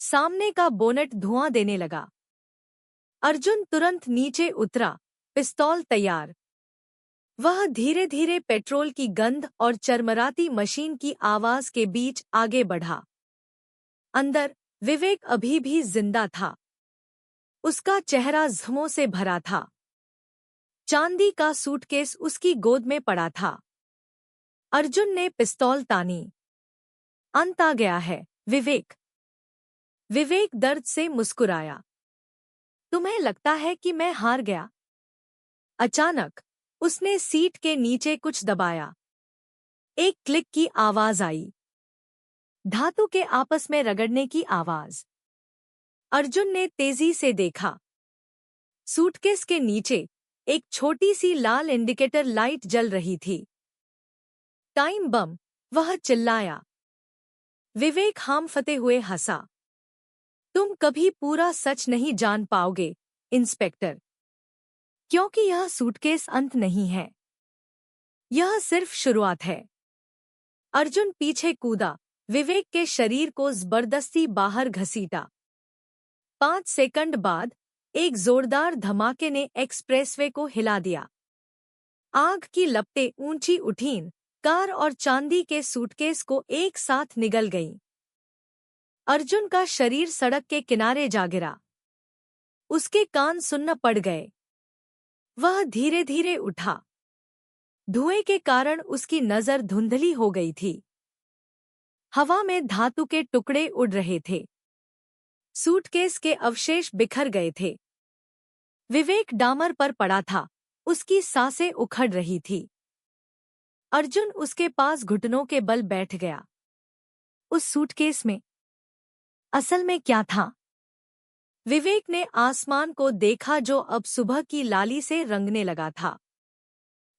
S1: सामने का बोनट धुआं देने लगा। अर्जुन तुरंत नीचे उतरा, पिस्तौल तैयार। वह धीरे धीरे पेट्रोल की गंध और चरमराती मशीन की आवाज के बीच आगे बढ़ा। अंदर विवेक अभी भी जिंदा था। उसका चेहरा ज़ख्मों से भरा था। चांदी का सूटकेस उसकी गोद में पड़ा था। अर्जुन ने पिस्तौल तानी। अंत आ गया है, विवेक। विवेक दर्द से मुस्कुराया। तुम्हें लगता है कि मैं हार गया? अचानक उसने सीट के नीचे कुछ दबाया। एक क्लिक की आवाज आई। धातु के आपस में रगड़ने की आवाज। अर्जुन ने तेजी से देखा। सूटकेस के नीचे एक छोटी सी लाल इंडिकेटर लाइट जल रही थी। टाइम बम, वह चिल्लाया। विवेक हांफते हुए हंसा। तुम कभी पूरा सच नहीं जान पाओगे, इंस्पेक्टर। क्योंकि यह सूटकेस अंत नहीं है। यह सिर्फ शुरुआत है। अर्जुन पीछे कूदा, विवेक के शरीर को जबरदस्ती बाहर घसीटा। 5 सेकंड बाद एक जोरदार धमाके ने एक्सप्रेसवे को हिला दिया। आग की लपटें ऊंची उठीं, कार और चांदी के सूटकेस को एक साथ निगल गईं। अर्जुन का शरीर सड़क के किनारे जा गिरा। उसके कान सुन्न पड़ गए। वह धीरे धीरे उठा। धुएं के कारण उसकी नजर धुंधली हो गई थी। हवा में धातु के टुकड़े उड़ रहे थे। सूटकेस के अवशेष बिखर गए थे। विवेक डामर पर पड़ा था। उसकी सांसें उखड़ रही थी। अर्जुन उसके पास घुटनों के बल बैठ गया। उस सूटकेस में असल में क्या था? विवेक ने आसमान को देखा जो अब सुबह की लाली से रंगने लगा था।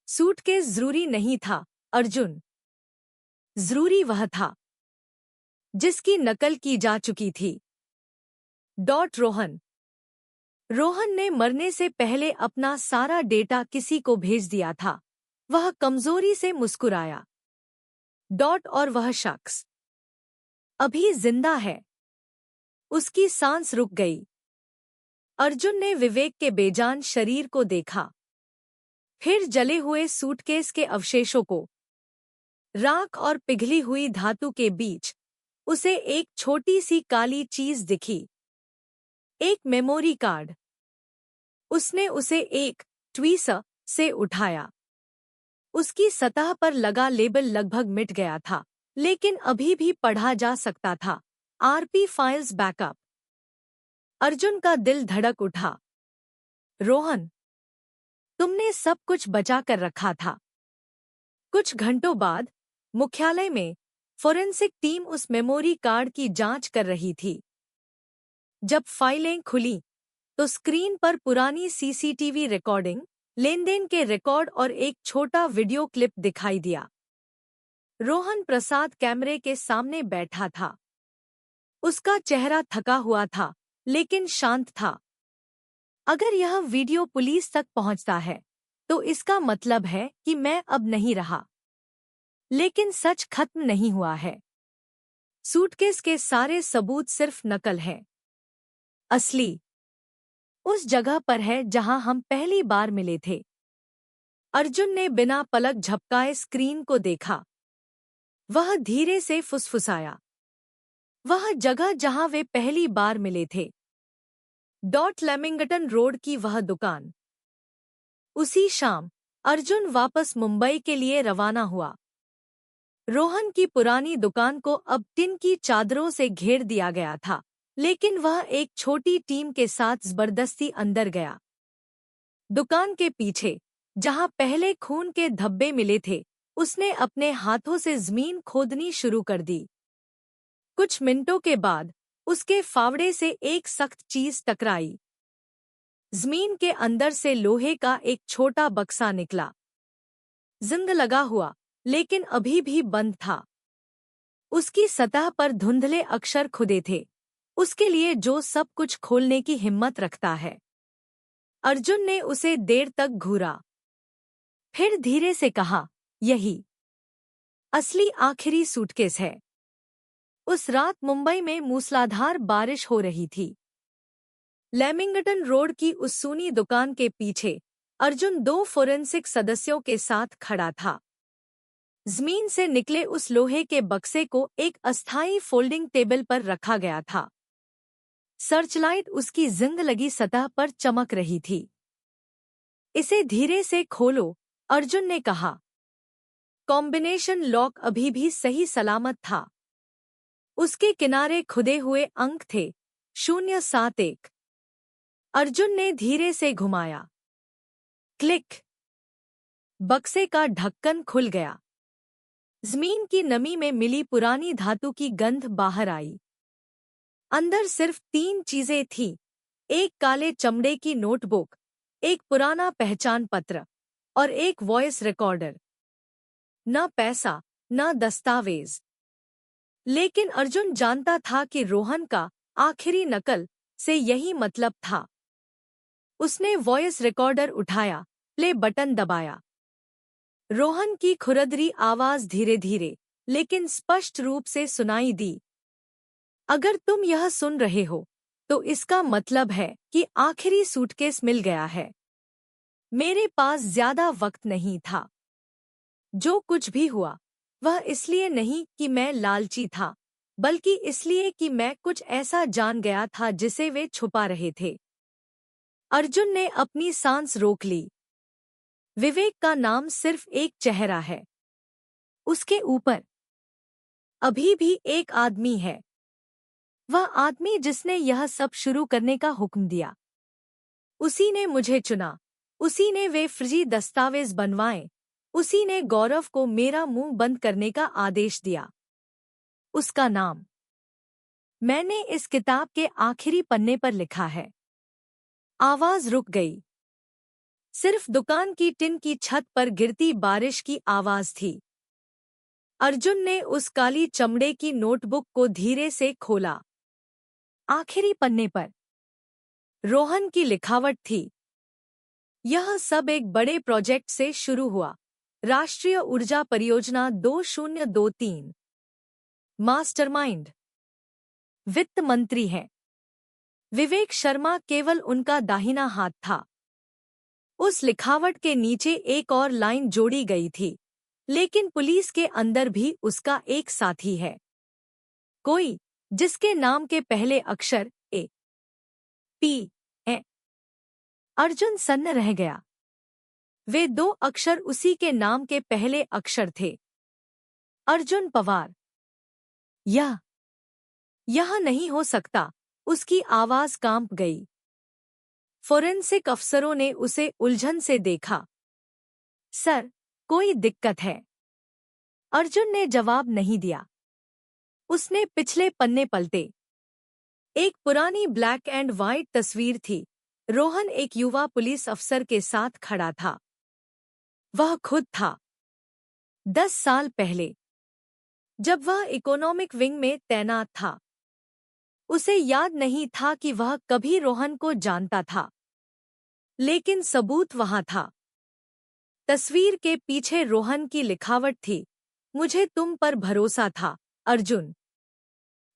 S1: सूटकेस जरूरी नहीं था, अर्जुन। जरूरी वह था जिसकी नकल की जा चुकी थी। रोहन। रोहन ने मरने से पहले अपना सारा डेटा किसी को भेज दिया था। वह कमजोरी से मुस्कुराया। और वह शख्स अभी जिंदा है। उसकी सांस रुक गई। अर्जुन ने विवेक के बेजान शरीर को देखा, फिर जले हुए सूटकेस के अवशेषों को। राख और पिघली हुई धातु के बीच उसे एक छोटी सी काली चीज दिखी। एक मेमोरी कार्ड। उसने उसे एक ट्वीसर से उठाया। उसकी सतह पर लगा लेबल लगभग मिट गया था, लेकिन अभी भी पढ़ा जा सकता था। RP files backup. अर्जुन का दिल धड़क उठा। रोहन, तुमने सब कुछ बचा कर रखा था। कुछ घंटों बाद मुख्यालय में फोरेंसिक टीम उस मेमोरी कार्ड की जांच कर रही थी। जब फाइलें खुली तो स्क्रीन पर पुरानी सीसीटीवी रिकॉर्डिंग, लेनदेन के रिकॉर्ड और एक छोटा वीडियो क्लिप दिखाई दिया। रोहन प्रसाद कैमरे के सामने बैठा था। उसका चेहरा थका हुआ था, लेकिन शांत था। अगर यह वीडियो पुलिस तक पहुंचता है तो इसका मतलब है कि मैं अब नहीं रहा। लेकिन सच खत्म नहीं हुआ है। सूटकेस के सारे सबूत सिर्फ नकल है। असली उस जगह पर है जहां हम पहली बार मिले थे। अर्जुन ने बिना पलक झपकाए स्क्रीन को देखा। वह धीरे से फुसफुसाया। वह जगह जहां वे पहली बार मिले थे। लेमिंगटन रोड की वह दुकान। उसी शाम अर्जुन वापस मुंबई के लिए रवाना हुआ। रोहन की पुरानी दुकान को अब टिन की चादरों से घेर दिया गया था, लेकिन वह एक छोटी टीम के साथ जबरदस्ती अंदर गया। दुकान के पीछे, जहां पहले खून के धब्बे मिले थे, उसने अपने हाथों से जमीन खोदनी शुरू कर दी। कुछ मिनटों के बाद उसके फावड़े से एक सख्त चीज टकराई। जमीन के अंदर से लोहे का एक छोटा बक्सा निकला। जिंग लगा हुआ, लेकिन अभी भी बंद था। उसकी सतह पर धुंधले अक्षर खुदे थे, उसके लिए जो सब कुछ खोलने की हिम्मत रखता है। अर्जुन ने उसे देर तक घूरा, फिर धीरे से कहा, यही असली आखिरी सूटकेस है। उस रात मुंबई में मूसलाधार बारिश हो रही थी। लेमिंगटन रोड की उस सूनी दुकान के पीछे अर्जुन 2 फोरेंसिक सदस्यों के साथ खड़ा था। जमीन से निकले उस लोहे के बक्से को एक अस्थायी फोल्डिंग टेबल पर रखा गया था। सर्चलाइट उसकी जिंग लगी सतह पर चमक रही थी। इसे धीरे से खोलो, अर्जुन ने कहा। कॉम्बिनेशन लॉक अभी भी सही सलामत था। उसके किनारे खुदे हुए अंक थे 071। अर्जुन ने धीरे से घुमाया। क्लिक। बक्से का ढक्कन खुल गया। जमीन की नमी में मिली पुरानी धातु की गंध बाहर आई। अंदर सिर्फ 3 चीजें थीं, एक काले चमड़े की नोटबुक, एक पुराना पहचान पत्र और एक वॉइस रिकॉर्डर। न पैसा, न दस्तावेज। लेकिन अर्जुन जानता था कि रोहन का आखिरी नकल से यही मतलब था। उसने वॉइस रिकॉर्डर उठाया, प्ले बटन दबाया। रोहन की खुरदरी आवाज धीरे धीरे लेकिन स्पष्ट रूप से सुनाई दी। अगर तुम यह सुन रहे हो तो इसका मतलब है कि आखिरी सूटकेस मिल गया है। मेरे पास ज्यादा वक्त नहीं था। जो कुछ भी हुआ वह इसलिए नहीं कि मैं लालची था, बल्कि इसलिए कि मैं कुछ ऐसा जान गया था जिसे वे छुपा रहे थे। अर्जुन ने अपनी सांस रोक ली। विवेक का नाम सिर्फ एक चेहरा है। उसके ऊपर अभी भी एक आदमी है। वह आदमी जिसने यह सब शुरू करने का हुक्म दिया। उसी ने मुझे चुना। उसी ने वे फर्जी दस्तावेज बनवाए। उसी ने गौरव को मेरा मुंह बंद करने का आदेश दिया। उसका नाम मैंने इस किताब के आखिरी पन्ने पर लिखा है। आवाज रुक गई। सिर्फ दुकान की टिन की छत पर गिरती बारिश की आवाज थी। अर्जुन ने उस काली चमड़े की नोटबुक को धीरे से खोला। आखिरी पन्ने पर रोहन की लिखावट थी। यह सब एक बड़े प्रोजेक्ट से शुरू हुआ, राष्ट्रीय ऊर्जा परियोजना 2023। मास्टरमाइंड वित्त मंत्री हैं। विवेक शर्मा केवल उनका दाहिना हाथ था। उस लिखावट के नीचे एक और लाइन जोड़ी गई थी, लेकिन पुलिस के अंदर भी उसका एक साथी है। कोई जिसके नाम के पहले अक्षर ए पी है। अर्जुन सन्न रह गया। वे 2 अक्षर उसी के नाम के पहले अक्षर थे, अर्जुन पवार। यह नहीं हो सकता। उसकी आवाज कांप गई। फोरेंसिक अफसरों ने उसे उलझन से देखा। सर, कोई दिक्कत है? अर्जुन ने जवाब नहीं दिया। उसने पिछले पन्ने पलटे। एक पुरानी ब्लैक एंड व्हाइट तस्वीर थी। रोहन एक युवा पुलिस अफसर के साथ खड़ा था। वह खुद था। 10 साल पहले, जब वह इकोनॉमिक विंग में तैनात था। उसे याद नहीं था कि वह कभी रोहन को जानता था, लेकिन सबूत वहां था। तस्वीर के पीछे रोहन की लिखावट थी, मुझे तुम पर भरोसा था, अर्जुन।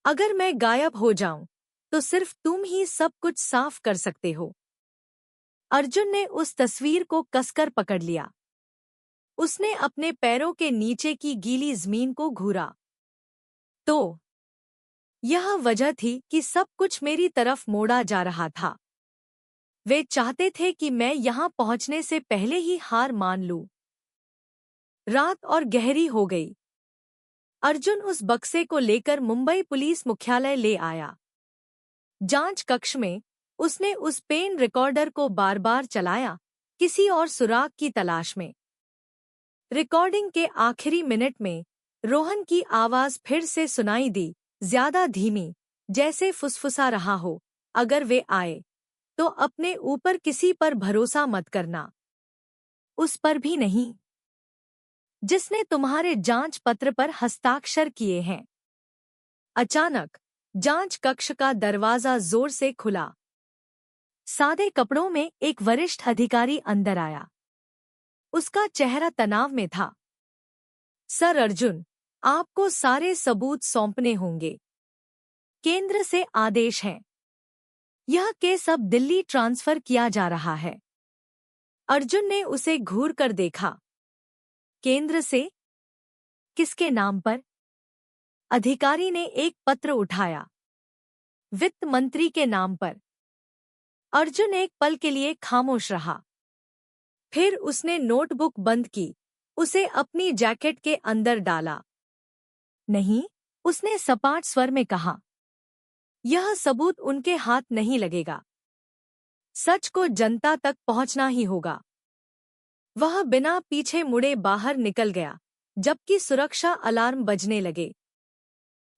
S1: अगर मैं गायब हो जाऊं, तो सिर्फ तुम ही सब कुछ साफ कर सकते हो। अर्जुन ने उस तस्वीर को कसकर पकड़ लिया। उसने अपने पैरों के नीचे की गीली जमीन को घूरा। तो यह वजह थी कि सब कुछ मेरी तरफ मोड़ा जा रहा था। वे चाहते थे कि मैं यहां पहुंचने से पहले ही हार मान लूं। रात और गहरी हो गई। अर्जुन उस बक्से को लेकर मुंबई पुलिस मुख्यालय ले आया। जांच कक्ष में उसने उस पेन रिकॉर्डर को बार बार चलाया, किसी और सुराग की तलाश में। रिकॉर्डिंग के आखिरी मिनट में रोहन की आवाज फिर से सुनाई दी, ज्यादा धीमी, जैसे फुसफुसा रहा हो। अगर वे आए तो अपने ऊपर किसी पर भरोसा मत करना। उस पर भी नहीं जिसने तुम्हारे जांच पत्र पर हस्ताक्षर किए हैं। अचानक जांच कक्ष का दरवाजा जोर से खुला। सादे कपड़ों में एक वरिष्ठ अधिकारी अंदर आया। उसका चेहरा तनाव में था। सर अर्जुन, आपको सारे सबूत सौंपने होंगे। केंद्र से आदेश है। यह केस अब दिल्ली ट्रांसफर किया जा रहा है। अर्जुन ने उसे घूर कर देखा। केंद्र से? किसके नाम पर? अधिकारी ने एक पत्र उठाया। वित्त मंत्री के नाम पर। अर्जुन एक पल के लिए खामोश रहा। फिर उसने नोटबुक बंद की, उसे अपनी जैकेट के अंदर डाला। नहीं, उसने सपाट स्वर में कहा, यह सबूत उनके हाथ नहीं लगेगा। सच को जनता तक पहुंचना ही होगा। वह बिना पीछे मुड़े बाहर निकल गया, जबकि सुरक्षा अलार्म बजने लगे।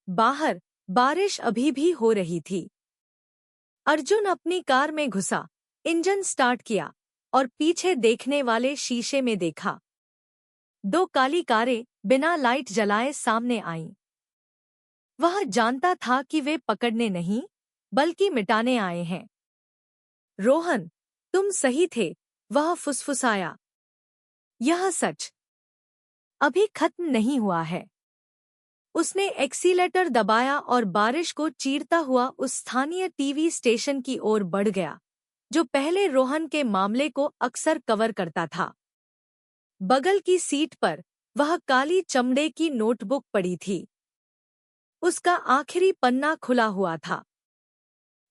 S1: बाहर बारिश अभी भी हो रही थी। अर्जुन अपनी कार में घुसा, इंजन स्टार्ट किया और पीछे देखने वाले शीशे में देखा। 2 काली कारें बिना लाइट जलाए सामने आईं। वह जानता था कि वे पकड़ने नहीं, बल्कि मिटाने आए हैं। रोहन, तुम सही थे, वह फुसफुसाया। यह सच अभी खत्म नहीं हुआ है। उसने एक्सीलेटर दबाया और बारिश को चीरता हुआ उस स्थानीय टीवी स्टेशन की ओर बढ़ गया, जो पहले रोहन के मामले को अक्सर कवर करता था। बगल की सीट पर वह काली चमड़े की नोटबुक पड़ी थी। उसका आखिरी पन्ना खुला हुआ था।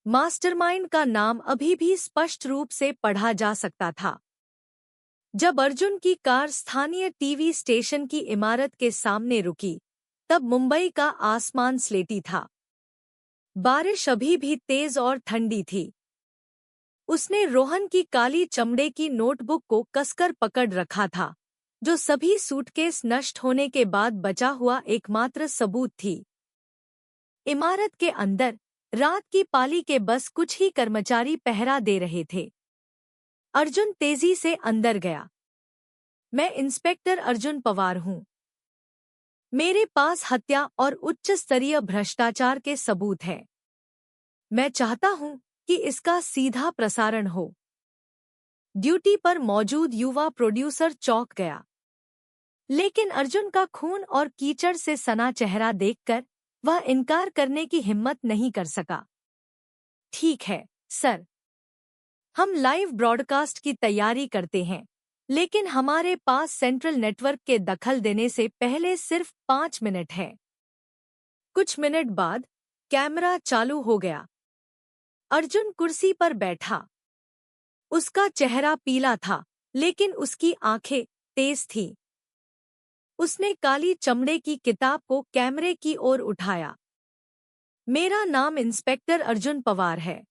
S1: मास्टरमाइंड का नाम अभी भी स्पष्ट रूप से पढ़ा जा सकता था। जब अर्जुन की कार स्थानीय टीवी स्टेशन की इमारत के सामने रुकी, तब मुंबई का आसमान स्लेटी था। बारिश अभी भी तेज और ठंडी थी। उसने रोहन की काली चमड़े की नोटबुक को कसकर पकड़ रखा था, जो सभी सूटकेस नष्ट होने के बाद बचा हुआ एकमात्र सबूत थी। इमारत के अंदर रात की पाली के बस कुछ ही कर्मचारी पहरा दे रहे थे। अर्जुन तेजी से अंदर गया। मैं इंस्पेक्टर अर्जुन पवार हूं। मेरे पास हत्या और उच्च स्तरीय भ्रष्टाचार के सबूत हैं। मैं चाहता हूं कि इसका सीधा प्रसारण हो। ड्यूटी पर मौजूद युवा प्रोड्यूसर चौंक गया, लेकिन अर्जुन का खून और कीचड़ से सना चेहरा देखकर वह इनकार करने की हिम्मत नहीं कर सका। ठीक है, सर। हम लाइव ब्रॉडकास्ट की तैयारी करते हैं, लेकिन हमारे पास सेंट्रल नेटवर्क के दखल देने से पहले सिर्फ 5 मिनट है। कुछ मिनट बाद कैमरा चालू हो गया। अर्जुन कुर्सी पर बैठा। उसका चेहरा पीला था, लेकिन उसकी आंखें तेज थीं। उसने काली चमड़े की किताब को कैमरे की ओर उठाया। मेरा नाम इंस्पेक्टर अर्जुन पवार है।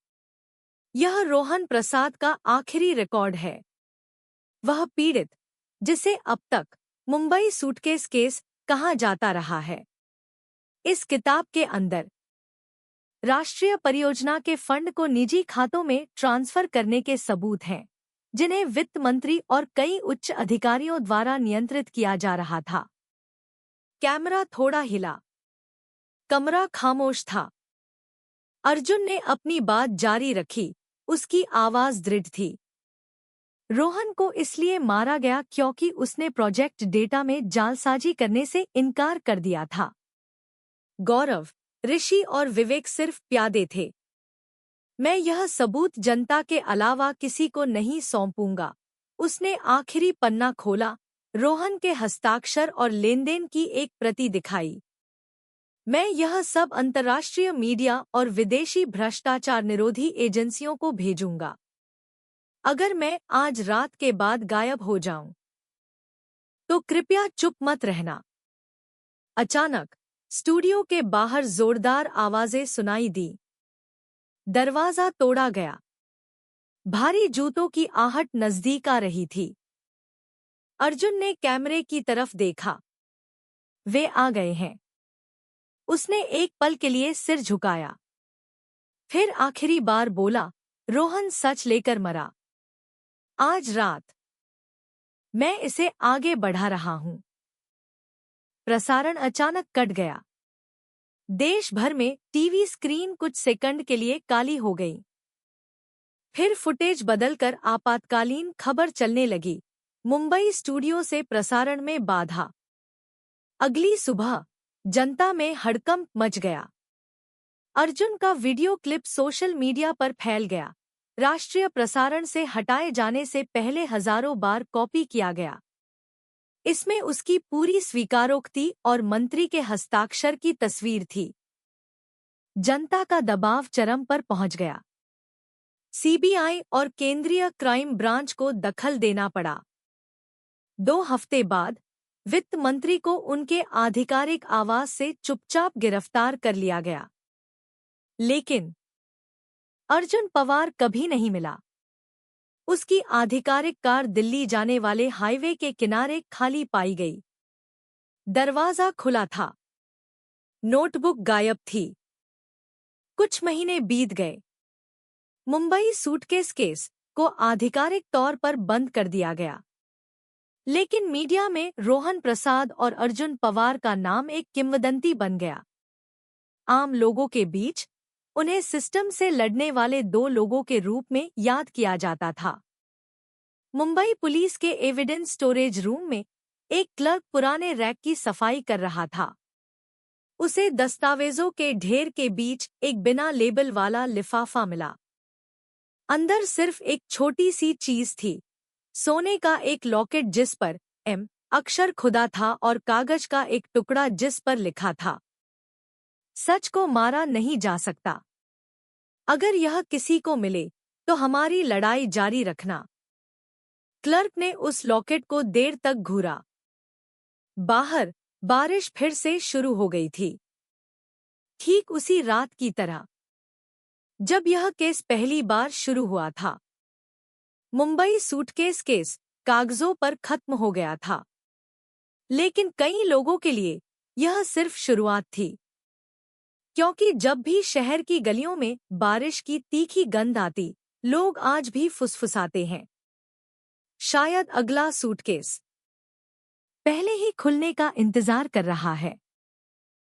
S1: यह रोहन प्रसाद का आखिरी रिकॉर्ड है। वह पीड़ित, जिसे अब तक मुंबई सूटकेस केस कहा जाता रहा है। इस किताब के अंदर राष्ट्रीय परियोजना के फंड को निजी खातों में ट्रांसफर करने के सबूत हैं, जिन्हें वित्त मंत्री और कई उच्च अधिकारियों द्वारा नियंत्रित किया जा रहा था। कैमरा थोड़ा हिला। कमरा खामोश था। अर्जुन ने अपनी बात जारी रखी, उसकी आवाज दृढ़ थी। रोहन को इसलिए मारा गया क्योंकि उसने प्रोजेक्ट डेटा में जालसाजी करने से इनकार कर दिया था। गौरव, ऋषि और विवेक सिर्फ प्यादे थे। मैं यह सबूत जनता के अलावा किसी को नहीं सौंपूंगा। उसने आखिरी पन्ना खोला, रोहन के हस्ताक्षर और लेनदेन की एक प्रति दिखाई। मैं यह सब अंतर्राष्ट्रीय मीडिया और विदेशी भ्रष्टाचार निरोधी एजेंसियों को भेजूंगा। अगर मैं आज रात के बाद गायब हो जाऊं, तो कृपया चुप मत रहना। अचानक स्टूडियो के बाहर जोरदार आवाजें सुनाई दी। दरवाजा तोड़ा गया। भारी जूतों की आहट नजदीक आ रही थी। अर्जुन ने कैमरे की तरफ देखा। वे आ गए हैं। उसने एक पल के लिए सिर झुकाया। फिर आखिरी बार बोला, रोहन सच लेकर मरा। आज रात मैं इसे आगे बढ़ा रहा हूं। प्रसारण अचानक कट गया। देश भर में टीवी स्क्रीन कुछ सेकंड के लिए काली हो गई। फिर फुटेज बदलकर आपातकालीन खबर चलने लगी। मुंबई स्टूडियो से प्रसारण में बाधा। अगली सुबह जनता में हड़कंप मच गया। अर्जुन का वीडियो क्लिप सोशल मीडिया पर फैल गया। राष्ट्रीय प्रसारण से हटाए जाने से पहले हजारों बार कॉपी किया गया। इसमें उसकी पूरी स्वीकारोक्ति और मंत्री के हस्ताक्षर की तस्वीर थी। जनता का दबाव चरम पर पहुंच गया। सीबीआई और केंद्रीय क्राइम ब्रांच को दखल देना पड़ा। 2 हफ्ते बाद वित्त मंत्री को उनके आधिकारिक आवास से चुपचाप गिरफ्तार कर लिया गया। लेकिन अर्जुन पवार कभी नहीं मिला। उसकी आधिकारिक कार दिल्ली जाने वाले हाईवे के किनारे खाली पाई गई। दरवाजा खुला था। नोटबुक गायब थी। कुछ महीने बीत गए। मुंबई सूटकेस केस को आधिकारिक तौर पर बंद कर दिया गया। लेकिन मीडिया में रोहन प्रसाद और अर्जुन पवार का नाम एक किंवदंती बन गया। आम लोगों के बीच उन्हें सिस्टम से लड़ने वाले 2 लोगों के रूप में याद किया जाता था। मुंबई पुलिस के एविडेंस स्टोरेज रूम में एक क्लर्क पुराने रैक की सफाई कर रहा था। उसे दस्तावेजों के ढेर के बीच एक बिना लेबल वाला लिफाफा मिला। अंदर सिर्फ एक छोटी सी चीज थी, सोने का एक लॉकेट जिस पर एम अक्षर खुदा था और कागज का एक टुकड़ा जिस पर लिखा था, सच को मारा नहीं जा सकता। अगर यह किसी को मिले तो हमारी लड़ाई जारी रखना। क्लर्क ने उस लॉकेट को देर तक घूरा। बाहर बारिश फिर से शुरू हो गई थी। ठीक उसी रात की तरह जब यह केस पहली बार शुरू हुआ था। मुंबई सूटकेस केस कागजों पर खत्म हो गया था। लेकिन कई लोगों के लिए यह सिर्फ शुरुआत थी, क्योंकि जब भी शहर की गलियों में बारिश की तीखी गंध आती, लोग आज भी फुसफुसाते हैं, शायद अगला सूटकेस पहले ही खुलने का इंतजार कर रहा है।